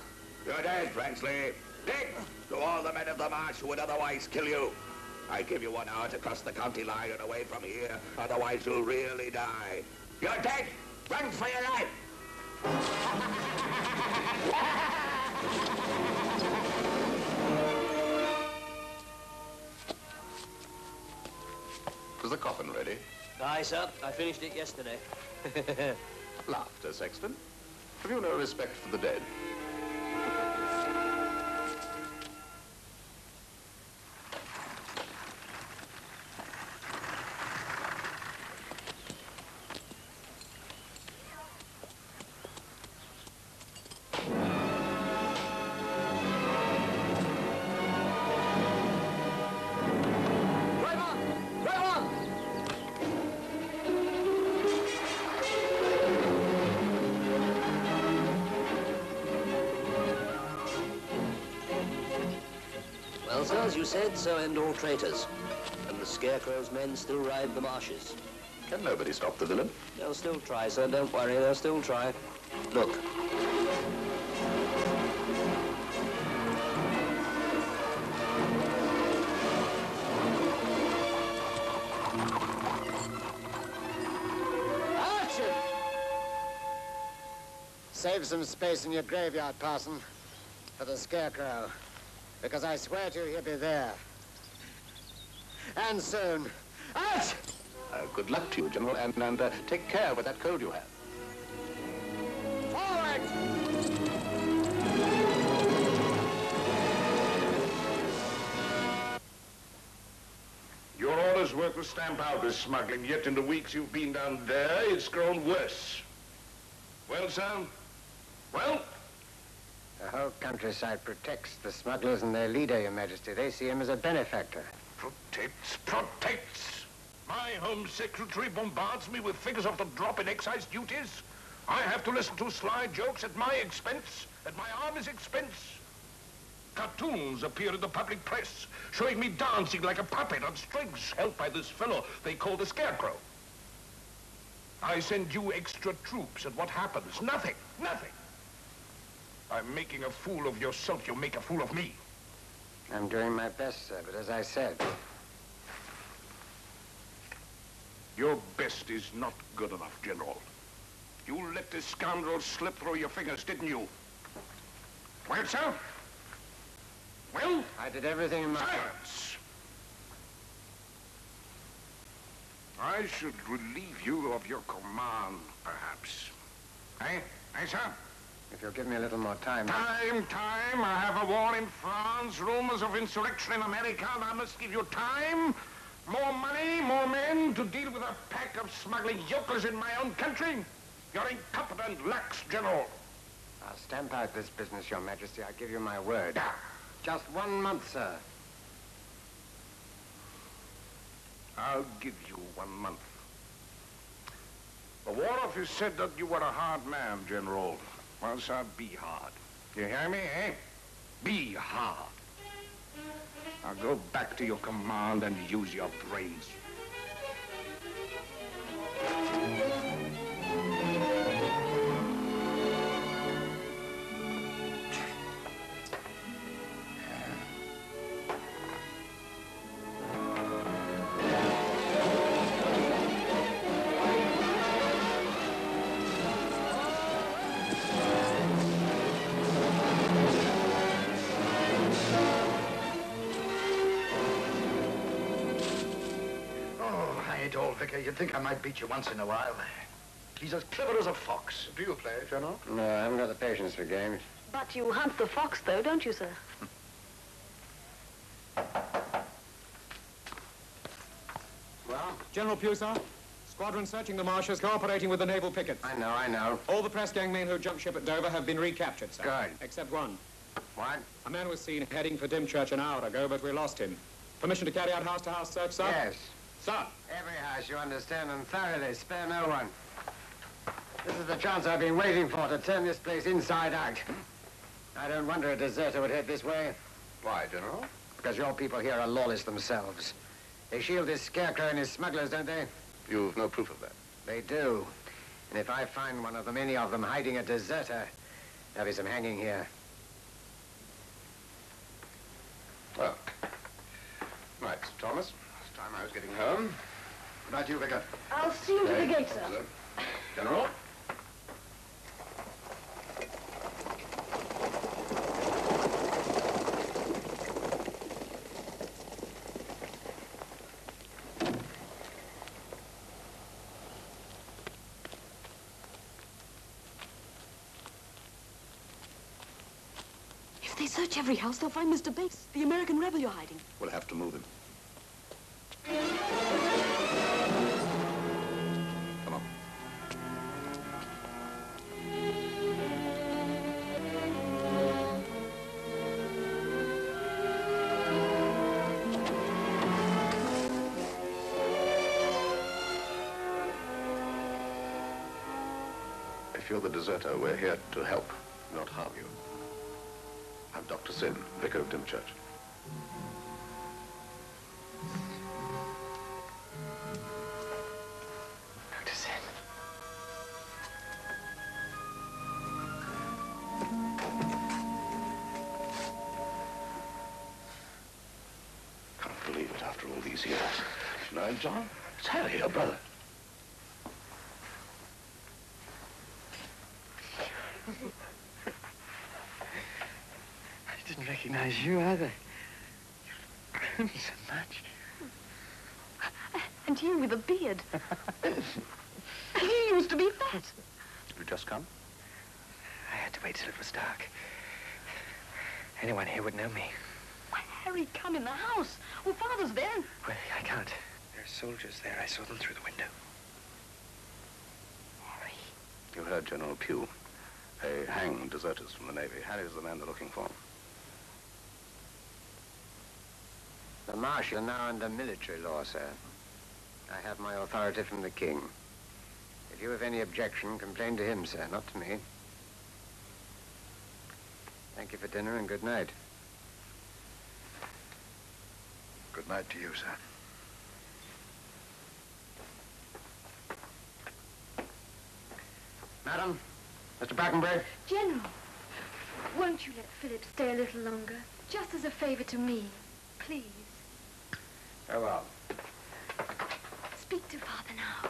You're dead, Bransley. Dick, to all the men of the marsh who would otherwise kill you. I give you 1 hour to cross the county line and away from here, otherwise you'll really die. You're dead! Run for your life! Was the coffin ready? Aye, sir. I finished it yesterday. Laughter, Sexton. Have you no respect for the dead? Well, sir, as you said, so end all traitors. And the Scarecrow's men still ride the marshes. Can nobody stop the villain? They'll still try, sir. Don't worry, they'll still try. Look. Archie! Save some space in your graveyard, Parson, for the Scarecrow. Because I swear to you, he'll be there. And soon. Out! Good luck to you, General, and take care with that cold you have. Forward! Your orders work to stamp out this smuggling, yet in the weeks you've been down there, it's grown worse. Well, sir? Well? The whole countryside protects the smugglers and their leader, Your Majesty. They see him as a benefactor. Protects. My Home Secretary bombards me with figures of the drop in excise duties. I have to listen to sly jokes at my expense, at my army's expense. Cartoons appear in the public press, showing me dancing like a puppet on strings, helped by this fellow they call the Scarecrow. I send you extra troops, and what happens? Nothing. I'm making a fool of yourself, you make a fool of me. I'm doing my best, sir, but as I said... Your best is not good enough, General. You let this scoundrel slip through your fingers, didn't you? Well, sir? Well? I did everything in my... Silence! I should relieve you of your command, perhaps. Eh, sir? If you'll give me a little more time... Time! I have a war in France, rumors of insurrection in America, and I must give you time More money, more men to deal with a pack of smuggling yokels in my own country? You're incompetent, lax, General. I'll stamp out this business, Your Majesty. I give you my word. Just 1 month, sir. I'll give you 1 month. The War Office said that you were a hard man, General. Well, sir, be hard. You hear me, eh? Be hard. Now go back to your command and use your brains. Vicar, you'd think I might beat you once in a while. He's as clever as a fox. Do you play, General? No, I haven't got the patience for games. But you hunt the fox, though, don't you, sir? Well? General Pugh, sir. Squadron searching the marshes, cooperating with the naval pickets. I know. All the press gang men who jumped ship at Dover have been recaptured, sir. Good. Except one. What? A man was seen heading for Dymchurch an hour ago, but we lost him. Permission to carry out house-to-house search, sir? Yes. Sir. Every house, you understand, and thoroughly. Spare no one. This is the chance I've been waiting for, to turn this place inside out. I don't wonder a deserter would head this way. Why, General? Because your people here are lawless themselves. They shield this Scarecrow and his smugglers, don't they? You've no proof of that. They do. And if I find one of them, any of them, hiding a deserter, there'll be some hanging here. Well, right, Thomas. It's time I was getting home. Good night to you, Vicar. I'll see you to the gate, sir. General? If they search every house, they'll find Mr. Bates, the American rebel you're hiding. We'll have to move him. Come on. If you're the deserter, we're here to help, not harm you. I'm Dr. Sin, Vicar of Dymchurch. Dr. Sin. Can't believe it after all these years. You know him, John? It's Harry, your brother. I didn't recognize you either. You've grown so much. And you with a beard. You used to be fat. You just come? I had to wait till it was dark. Anyone here would know me. Why, Harry, come in the house. Well, Father's there. Well, I can't. There are soldiers there. I saw them through the window. Harry. You heard General Pugh. They hang deserters from the Navy. Harry's the man they're looking for. The Marsh are now under military law, sir. I have my authority from the King. If you have any objection, complain to him, sir, not to me. Thank you for dinner and good night. Good night to you, sir. Madam, Mr. Brackenbury. General, won't you let Philip stay a little longer? Just as a favor to me, please. Very well. Speak to Father now.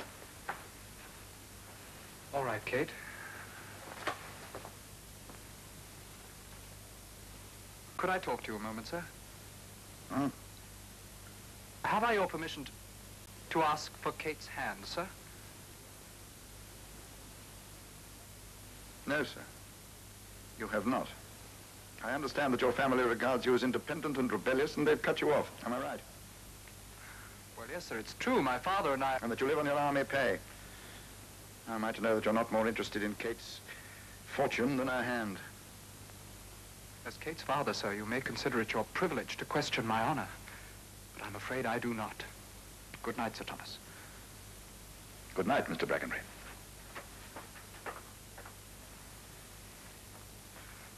All right, Kate. Could I talk to you a moment, sir? Hmm? Have I your permission to ask for Kate's hand, sir? No, sir. You have not. I understand that your family regards you as independent and rebellious, and they've cut you off. Am I right? Well, yes, sir, it's true. My father and I... And that you live on your army pay. How am I to know that you're not more interested in Kate's fortune than her hand? As Kate's father, sir, you may consider it your privilege to question my honor. But I'm afraid I do not. Good night, Sir Thomas. Good night, Mr. Brackenbury.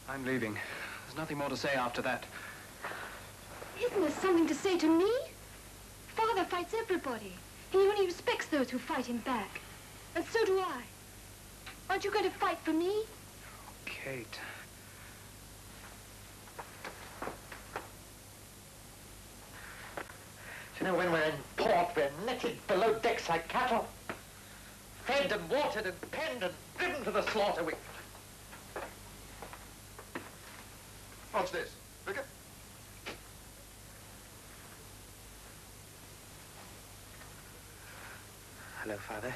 I'm leaving. There's nothing more to say after that. Isn't there something to say to me? Father fights everybody. He only respects those who fight him back. And so do I. Aren't you going to fight for me? Kate. You know, when we're in port, we're netted below decks like cattle. Fed and watered and penned and driven to the slaughter. What's this? Vicar? Hello, Father.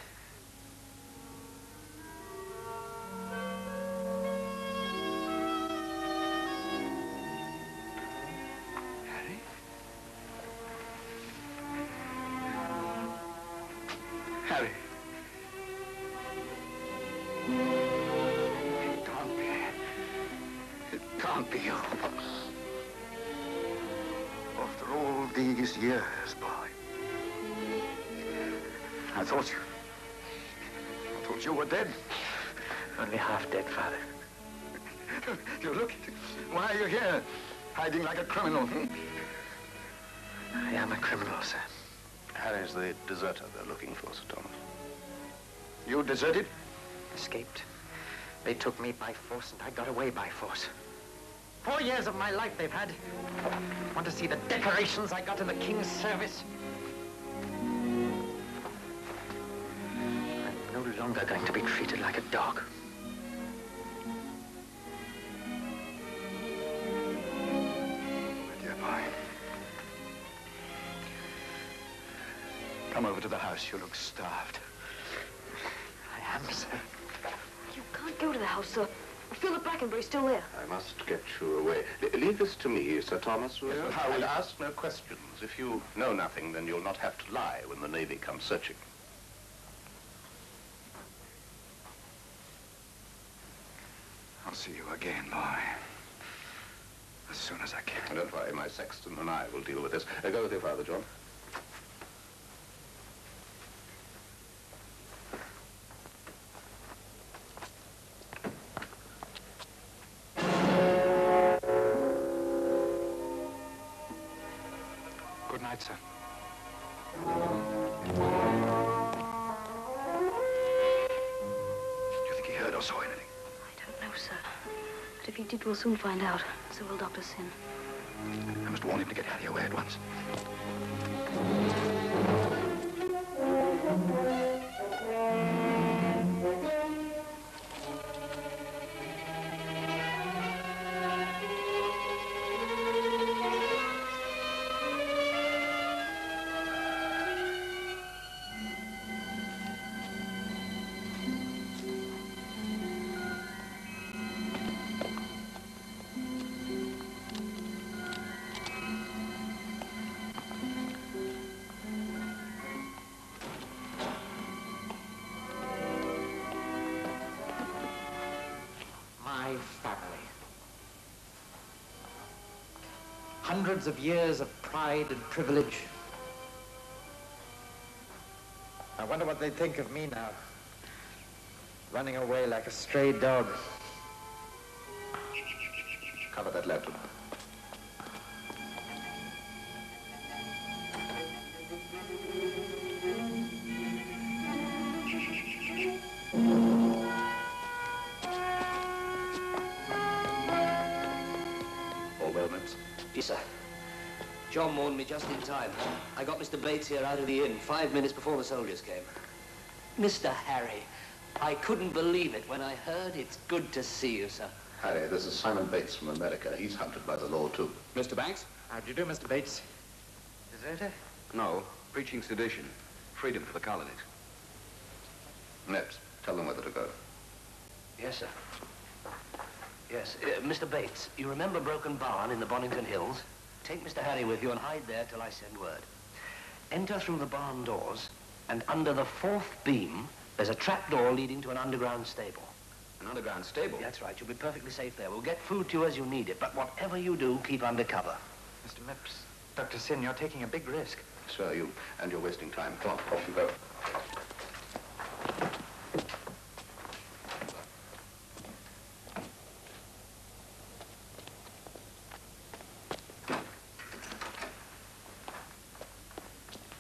Harry? Harry. It can't be. It can't be you. After all these years, boy. I thought you were dead. Only half dead, Father. You look. Why are you here? Hiding like a criminal. I am a criminal, sir. Harry's the deserter they're looking for, Sir Thomas. You deserted? Escaped. They took me by force, and I got away by force. 4 years of my life they've had. Want to see the decorations I got in the King's service? I'm no longer going to be treated like a dog. My dear boy. Come over to the house. You look starved. I am, sir. You can't go to the house, sir. Philip Brackenbury's still there. I must get you away. Leave this to me, Sir Thomas, will you? And ask no questions. If you know nothing, then you'll not have to lie when the Navy comes searching. I'll see you again, boy. As soon as I can. Don't worry, my sexton and I will deal with this. Go with your father, John. Good night, sir. Do you think he heard or saw anything? I don't know, sir. But if he did, we'll soon find out. So will Dr. Sin. I must warn him to get out of your way at once. My family. Hundreds of years of pride and privilege. I wonder what they think of me now. Running away like a stray dog. Cover that lantern. All well, Mips? Yes, sir. John warned me just in time. I got Mr. Bates here out of the inn 5 minutes before the soldiers came. Mr. Harry, I couldn't believe it when I heard. It's good to see you, sir. Harry, this is Simon Bates from America. He's hunted by the law, too. Mr. Banks? How do you do, Mr. Bates? Deserter? No. Preaching sedition. Freedom for the colonies. Mips, tell them whether to go. Yes, sir. Yes, Mr. Bates, you remember Broken Barn in the Bonington Hills? Take Mr. Harry with you and hide there till I send word. Enter through the barn doors, and under the fourth beam, there's a trap door leading to an underground stable. An underground stable? That's right. You'll be perfectly safe there. We'll get food to you as you need it, but whatever you do, keep under cover. Mr. Mipps, Dr. Sin, you're taking a big risk. Sir, you're wasting time. Come on, off you go.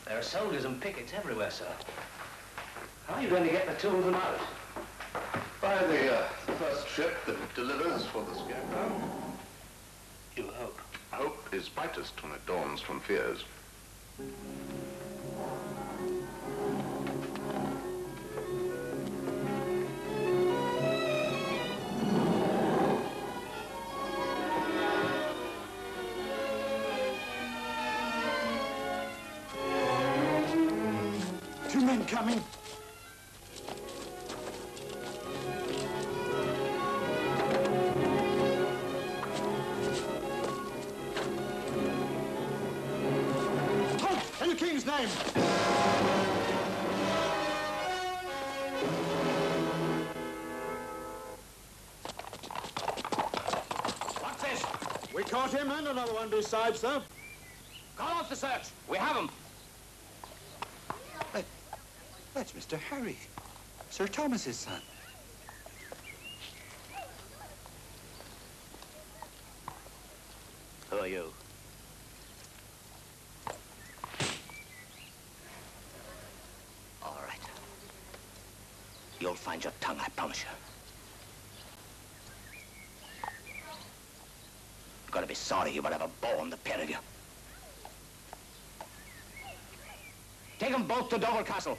There are soldiers and pickets everywhere, sir. How are you going to get the two of them out? By the first ship that delivers for the Scarecrow. You hope. Hope is brightest when it dawns from fears. Two men coming. Halt! In the King's name! What's this? We caught him and another one besides, sir. Call off the search. We have him. That's Mr. Harry, Sir Thomas's son. Who are you? All right. You'll find your tongue, I promise you. You're gonna be sorry you were ever born, the pair of you. Take them both to Dover Castle.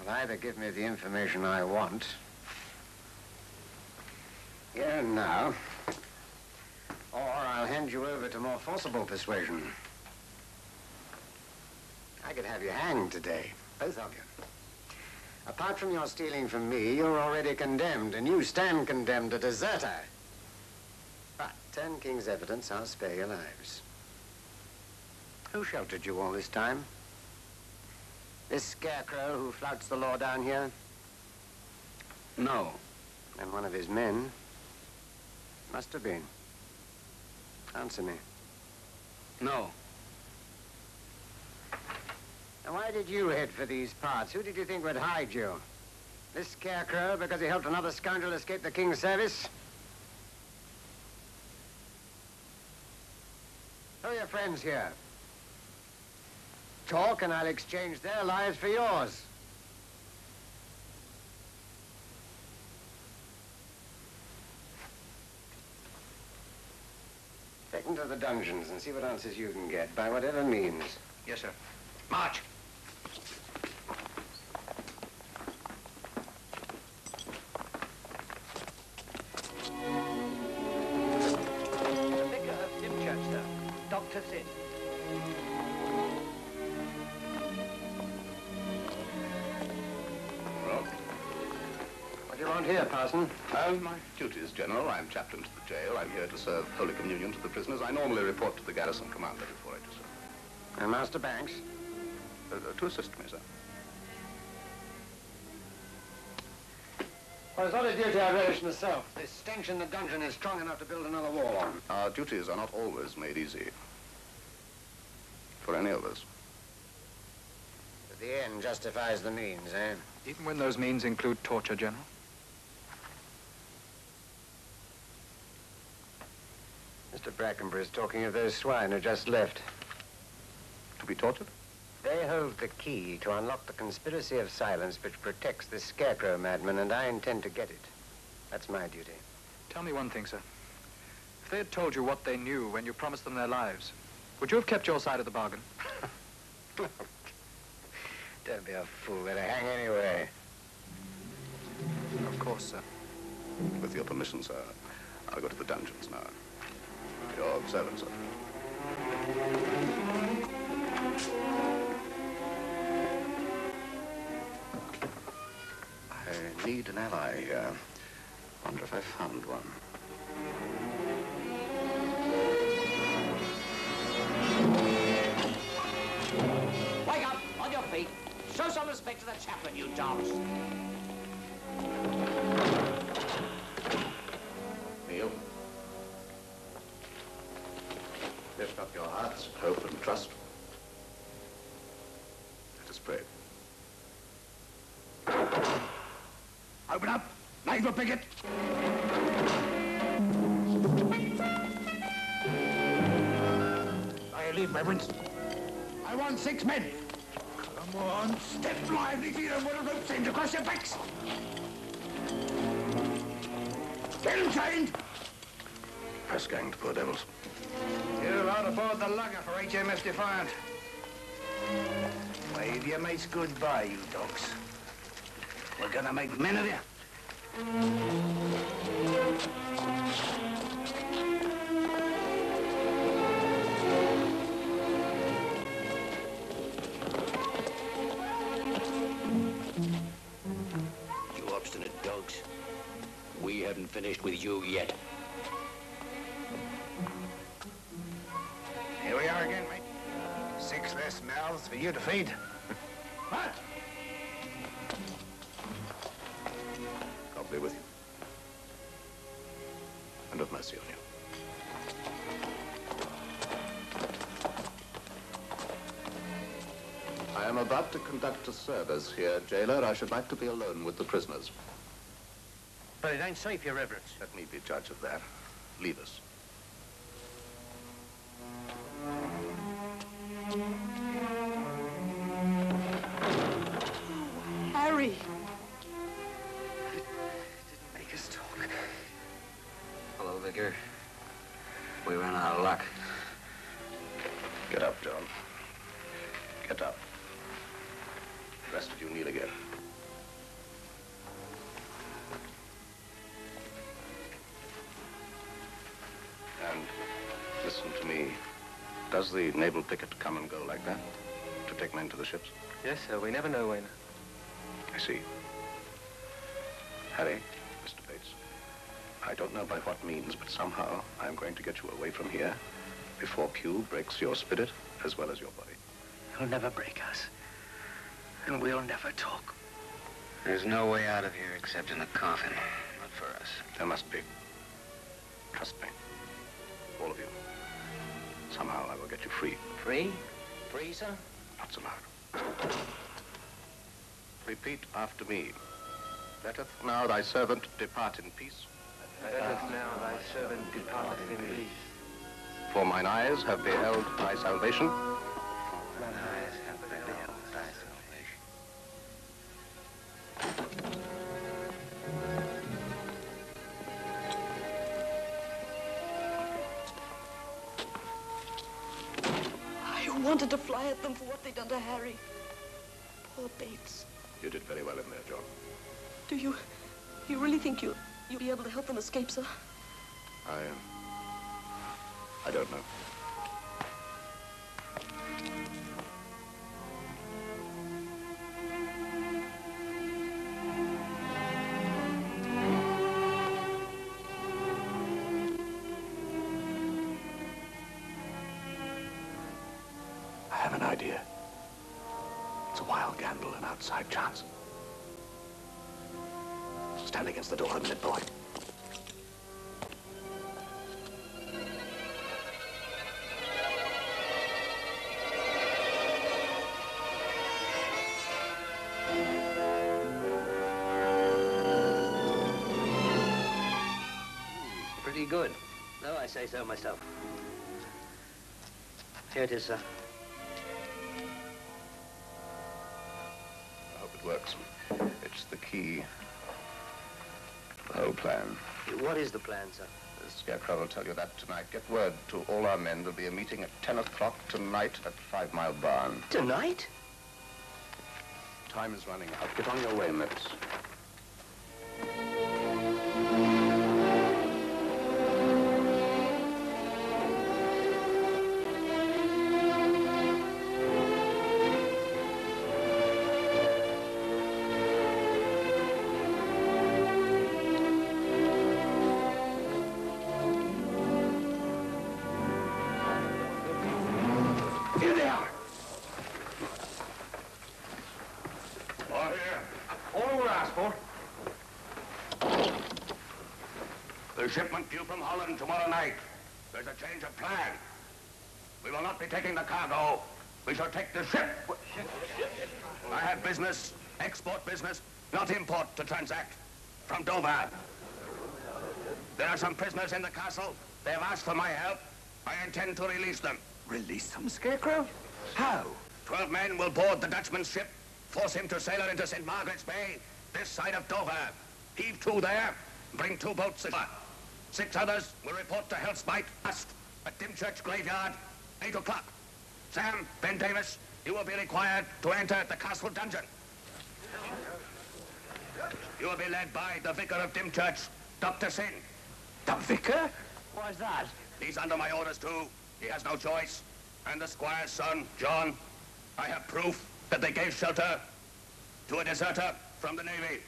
Well, either give me the information I want, here and now, or I'll hand you over to more forcible persuasion. I could have you hanged today, both of you. Apart from your stealing from me, you're already condemned, and you stand condemned, a deserter. But 10 King's evidence, I'll spare your lives. Who sheltered you all this time? This Scarecrow who flouts the law down here? No. And one of his men? Must have been. Answer me. No. And why did you head for these parts? Who did you think would hide you? This Scarecrow because he helped another scoundrel escape the King's service? Who are your friends here? Talk and I'll exchange their lives for yours. Take them to the dungeons and see what answers you can get, by whatever means. Yes, sir. March. The vicar of Dimchurch, sir. Dr. Sin. Well, What do you want here, Parson? my duties, General. I'm chaplain to the jail. I'm here to serve Holy Communion to the prisoners. I normally report to the garrison commander before I do so. And Master Banks? To assist me, sir. Well, it's not a duty I relish myself. This stench in the dungeon is strong enough to build another wall on. Our duties are not always made easy. For any of us. But the end justifies the means, eh? Even when those means include torture, General? Mr. Brackenbury is talking of those swine who just left. To be tortured? They hold the key to unlock the conspiracy of silence which protects this Scarecrow madman, and I intend to get it. That's my duty. Tell me one thing, sir. If they had told you what they knew when you promised them their lives, would you have kept your side of the bargain? Don't be a fool. Let her hang anyway. Of course, sir. With your permission, sir, I'll go to the dungeons now. Your servant, sir. need an ally here. Wonder if I found one. Wake up! On your feet! Show some respect to the chaplain, you dogs! Kneel. Lift up your hearts, hope and trust. Let us pray. Open up! Naval picket! I leave, Reverence. I want 6 men. Come on, step lively so you don't want a rope sent across your backs. Get them chained. Press gang, poor devils. You're out aboard the lugger for HMS Defiant. Wave your mates goodbye, you dogs. We're gonna make men of you. You obstinate dogs. We haven't finished with you yet. Here we are again, mate. 6 less mouths for you to feed. What? God be with you. And have mercy on you. I am about to conduct a service here, jailer. I should like to be alone with the prisoners. But it ain't safe, Your Reverence. Let me be judge of that. Leave us. Harry. Didn't make us talk. Hello, Vicar. We ran out of luck. Get up, John. Get up. The rest of you kneel again. And listen to me. Does the naval picket come and go like that? To take men to the ships? Yes, sir. We never know when. I see. Harry, Mr. Bates, I don't know by what means, but somehow I'm going to get you away from here before Pew breaks your spirit as well as your body. He'll never break us. And we'll never talk. There's no way out of here except in the coffin. Not for us. There must be. Trust me. All of you. Somehow I will get you free. Free? Free, sir? Not so loud. Repeat after me. Letteth now thy servant depart in peace. Letteth now thy servant depart in peace. For mine eyes have beheld thy salvation. Mine eyes have beheld thy salvation. I wanted to fly at them for what they'd done to Harry. Poor Bates. You did very well in there, John. Do you really think you'll be able to help them escape, sir? I don't know. I have an idea. It's a wild gamble, an outside chance. Stand against the door a minute, boy. Pretty good. No, I say so myself. Here it is, sir. I hope it works. It's the key to the whole plan. What is the plan, sir? The Scarecrow will tell you that tonight. Get word to all our men. There'll be a meeting at 10 o'clock tonight at 5 Mile Barn. Tonight? Time is running out. Get on your way, Mips. passport? The shipment due from Holland tomorrow night. There's a change of plan. We will not be taking the cargo. We shall take the ship. I have business, export business, not import to transact, from Dover. There are some prisoners in the castle. They have asked for my help. I intend to release them. Release them, Scarecrow? How? 12 men will board the Dutchman's ship, force him to sail her into St. Margaret's Bay, this side of Dover. Heave 2 there, bring 2 boats ashore. 6 others will report to Hellspite at Dymchurch Graveyard, 8 o'clock. Sam, Ben Davis, you will be required to enter the castle dungeon. You will be led by the vicar of Dymchurch, Dr. Sin. The vicar? Why's that? He's under my orders, too. He has no choice. And the squire's son, John, I have proof that they gave shelter to a deserter from the Navy.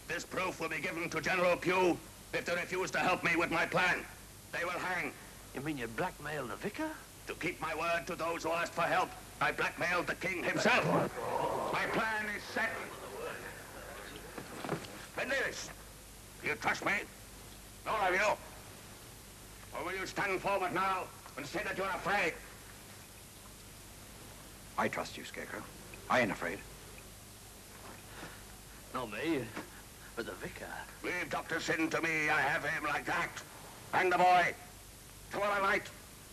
This proof will be given to General Pugh if they refuse to help me with my plan. They will hang. You mean you blackmailed the vicar? To keep my word to those who asked for help, I blackmailed the king himself. My plan is set. Ben Davis, do you trust me? All of you. Or will you stand forward now and say that you're afraid? I trust you, Scarecrow. I ain't afraid. Not me, but the vicar. Leave Dr. Sin to me. I have him like that. And the boy. Tomorrow night,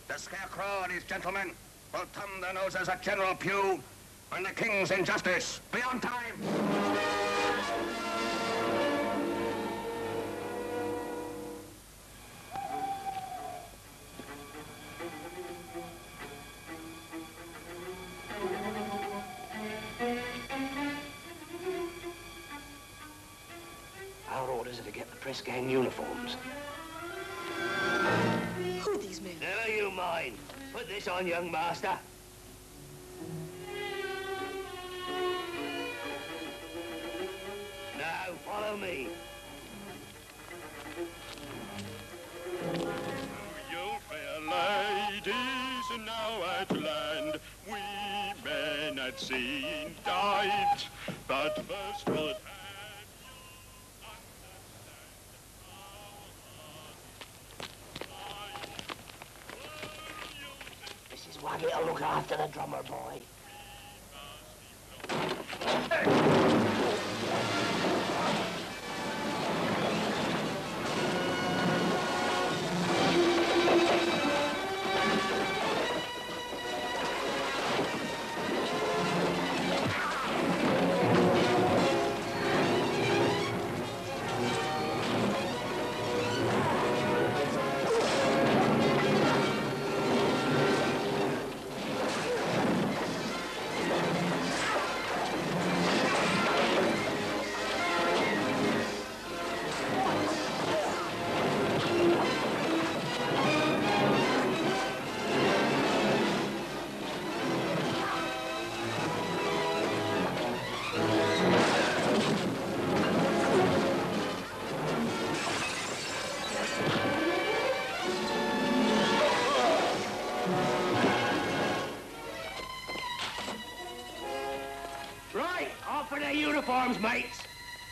the Scarecrow and his gentlemen will thumb their noses at General Pugh and the king's injustice. Be on time. Our orders are to get the press gang uniforms. Who are these men? Never you mind. Put this on, young master. Now, follow me. You fair ladies, now at land, we men at sea died, but first would Mrs. Waggett will look after the drummer boy. Right, off for their uniforms, mates.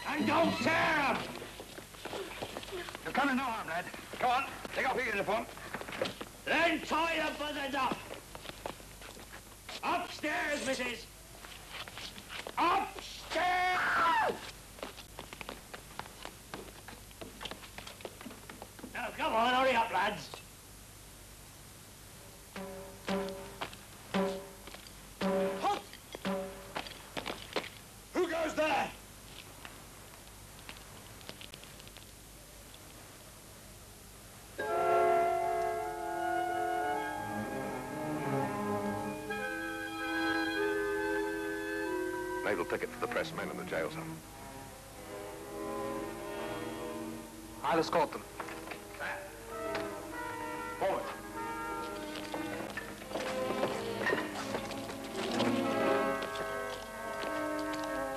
And don't tear them. You're coming no harm, lad. Go on, take off your uniform. Then tie the buzzards up. Upstairs, missus. Upstairs! Now, come on, hurry up, lads. Halt! Who goes there? Naval ticket for the pressmen in the jail cell. I'll escort them. Forward.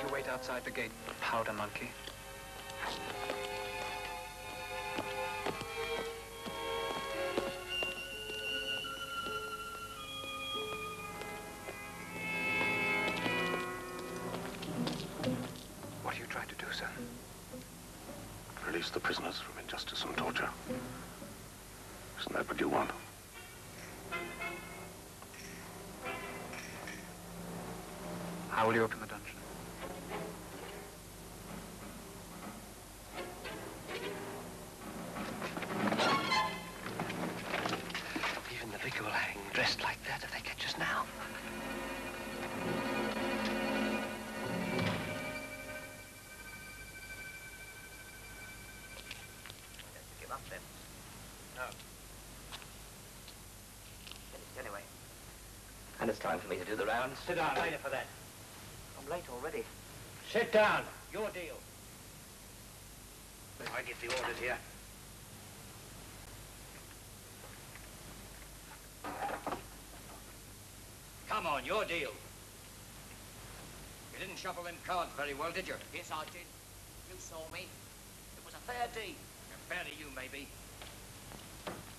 You wait outside the gate, powder monkey. What are you trying to do, release the prisoners from injustice and torture. Isn't that what you want? How will you open the dungeon? Even the vicar will hang dressed like that if they catch us now. Give up then. No. Finished anyway. And it's time for me to do the rounds. Sit down, later for that. I'm late already. Sit down. Your deal. I give the orders here. Come on, your deal. You didn't shuffle them cards very well, did you? Yes, I did. You saw me. It was a fair deed. Fair to you, maybe.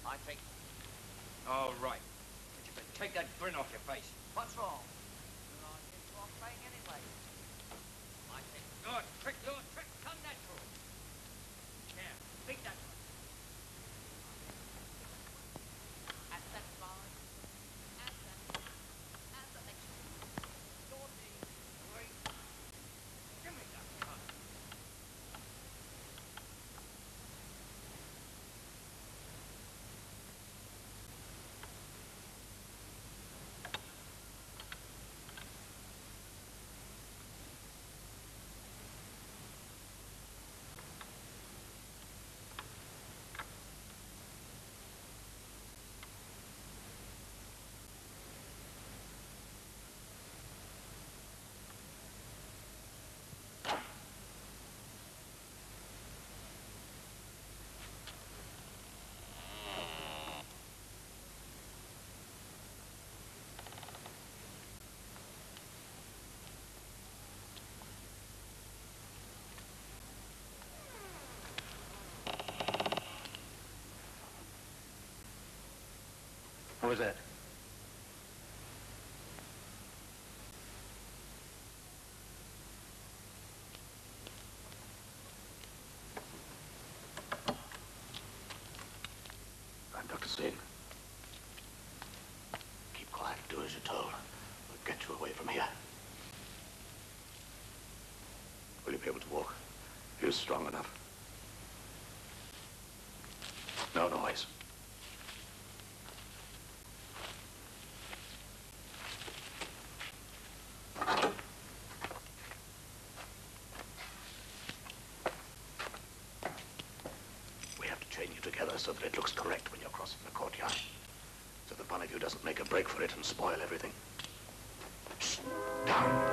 I think. All right. But you better take that grin off your face. What's wrong? Well, I think you're playing anyway. I think. Your trick, come natural. Here, beat that one. At that line. At that. At the next one. Your deed. Wait. Give me that card. What was that? I'm Dr. Singh. Keep quiet, do as you're told. We'll get you away from here. Will you be able to walk? Are you strong enough? No noise. We have to chain you together so that it looks correct when you're crossing the courtyard. So that one of you doesn't make a break for it and spoil everything. Shh. Down.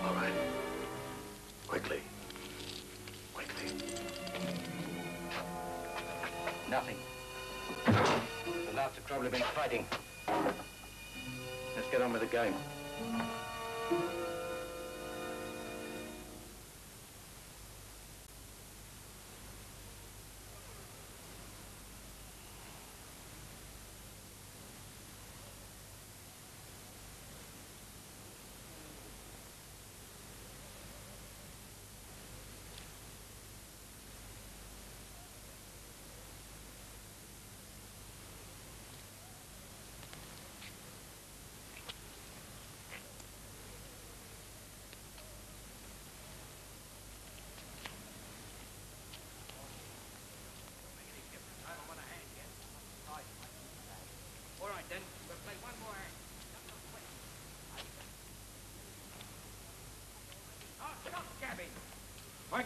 All right. Quickly. Quickly. Nothing. The lots of trouble have been fighting. Let's get on with the game.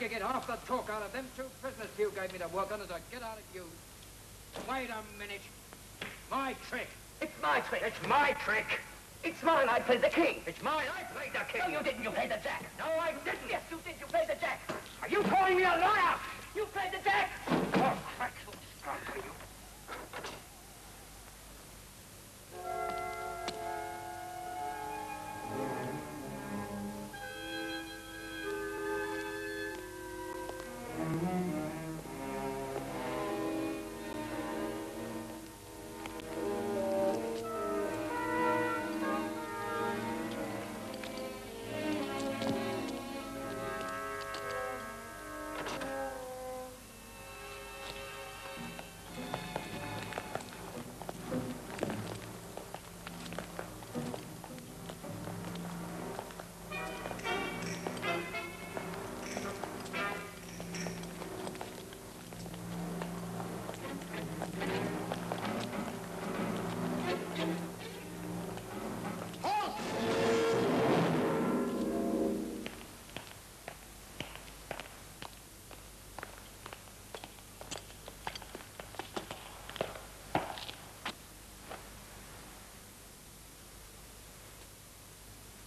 could get half the talk out of them two prisoners you gave me to work on as I get out of you. Wait a minute. My trick. It's my trick. It's my trick. It's mine. I played the king. It's mine. I played the king. No, you didn't. You played the jack. No, I didn't. Yes, you did. You played the jack. Are you calling me a liar? You played the jack. Oh, crack. For you.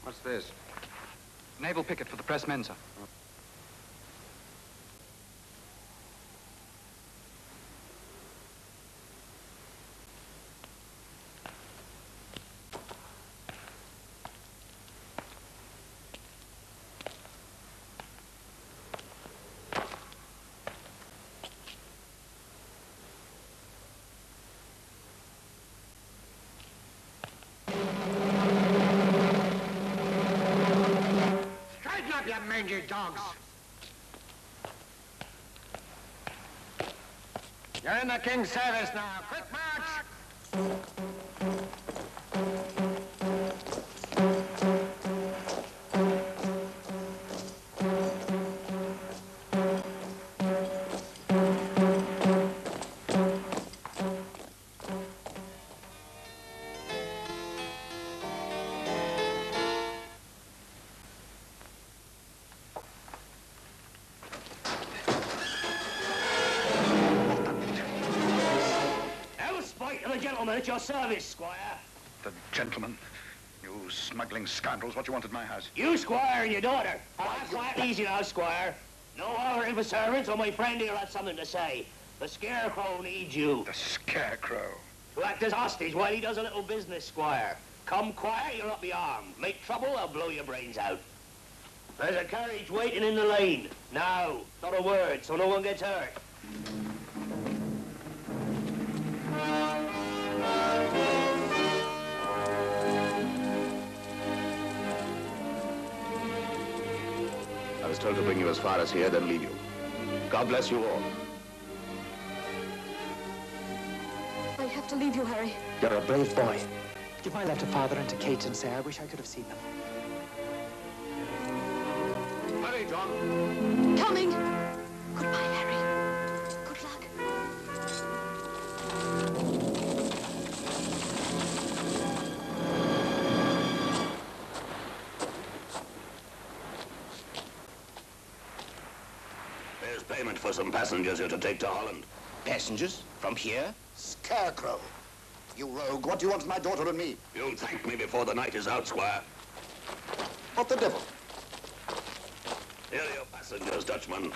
What's this? Naval picket for the press men, sir. mangy dogs. You're in the king's service now. Quick march! At your service, Squire. The gentleman. You smuggling scoundrels, what you want at my house? You, Squire, and your daughter. That's quite easy now, Squire. No ordering for servants, or my friend here had something to say. The Scarecrow needs you. The Scarecrow? To act as hostage while he does a little business, Squire. Come quiet, you'll not be armed. Make trouble, I'll blow your brains out. There's a carriage waiting in the lane. Now, not a word, so no one gets hurt. I was told to bring you as far as here, then leave you. God bless you all. I have to leave you, Harry. You're a brave boy. Give my love to Father and to Kate and say I wish I could have seen them. Hurry, John. Coming. Goodbye, Harry. Good luck. There's payment for some passengers you're to take to Holland. Passengers? From here? Scarecrow. You rogue, what do you want with my daughter and me? You'll thank me before the night is out, Squire. What the devil? Here are your passengers, Dutchman.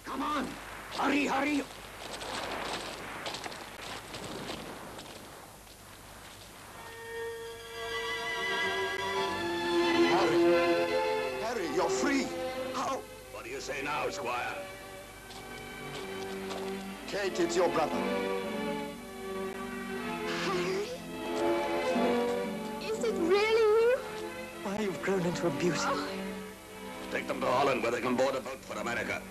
Come on. Hurry, hurry. Harry, you're free. How? What do you say now, Squire? Kate, it's your brother. Harry? Is it really you? Why, you've grown into a beauty. Oh. Take them to Holland where they can board a boat for America.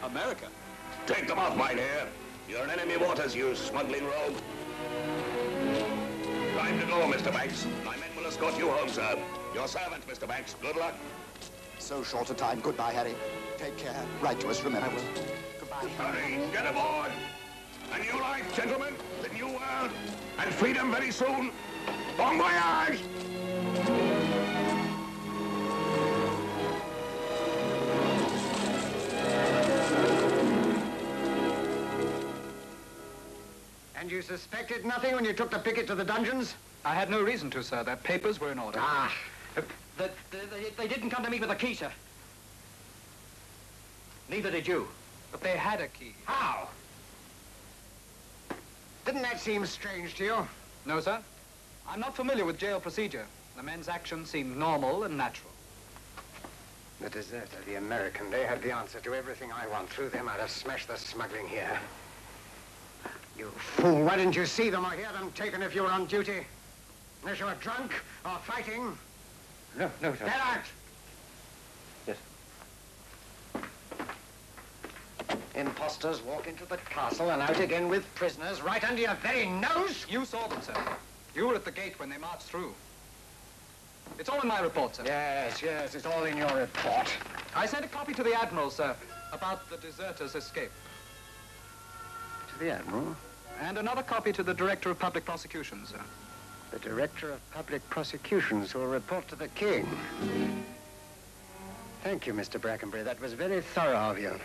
America? Take them off, my dear. You're in enemy waters, you smuggling rogue. Time to go, Mr. Banks. My men will escort you home, sir. Your servant, Mr. Banks. Good luck. So short a time. Goodbye, Harry. Take care. Write to us, remember. Goodbye. Hurry, get aboard. A new life, gentlemen. The new world. And freedom very soon. Bon voyage! And you suspected nothing when you took the picket to the dungeons? I had no reason to, sir. Their papers were in order. Ah. They didn't come to me with a key, sir. Neither did you. But they had a key. How? Didn't that seem strange to you? No, sir. I'm not familiar with jail procedure. The men's actions seemed normal and natural. The deserter, the American, they had the answer to everything I want. Through them, I'd have smashed the smuggling here. You fool, why didn't you see them or hear them taken if you were on duty? Unless you were drunk or fighting. No, sir. Get out! Yes. Imposters walk into the castle and out again with prisoners right under your very nose. You saw them, sir. You were at the gate when they marched through. It's all in my report, sir. Yes, it's all in your report. I sent a copy to the Admiral, sir, about the deserter's escape. To the Admiral? And another copy to the Director of Public Prosecutions, sir. The Director of Public Prosecutions will report to the King. Thank you, Mr. Brackenbury. That was very thorough of you.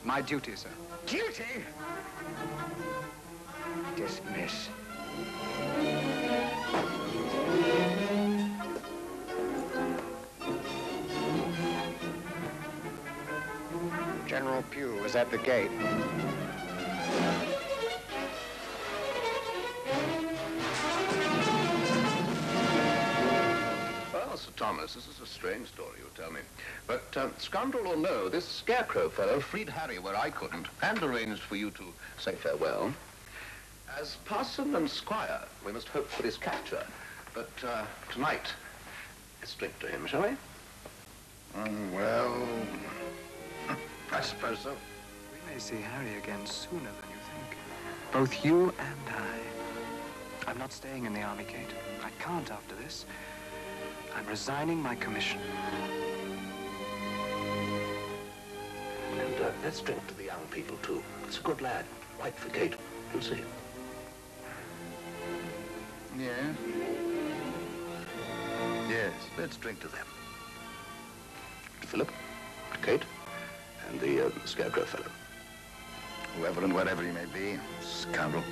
My duty, sir. Duty? Dismiss. General Pugh was at the gate. Well, Sir Thomas, this is a strange story, you tell me. But, scoundrel or no, this Scarecrow fellow freed Harry where I couldn't, and arranged for you to say farewell. As parson and squire, we must hope for his capture. But, tonight, let's drink to him, shall we? Well, I suppose so. We may see Harry again sooner than you think. Both you and I. I'm not staying in the army, Kate. I can't after this. I'm resigning my commission. And let's drink to the young people, too. It's a good lad. Right for Kate. You'll see. Yes? Yes, let's drink to them. To Philip, to Kate, and the Scarecrow fellow. Whoever and wherever he may be, scoundrel.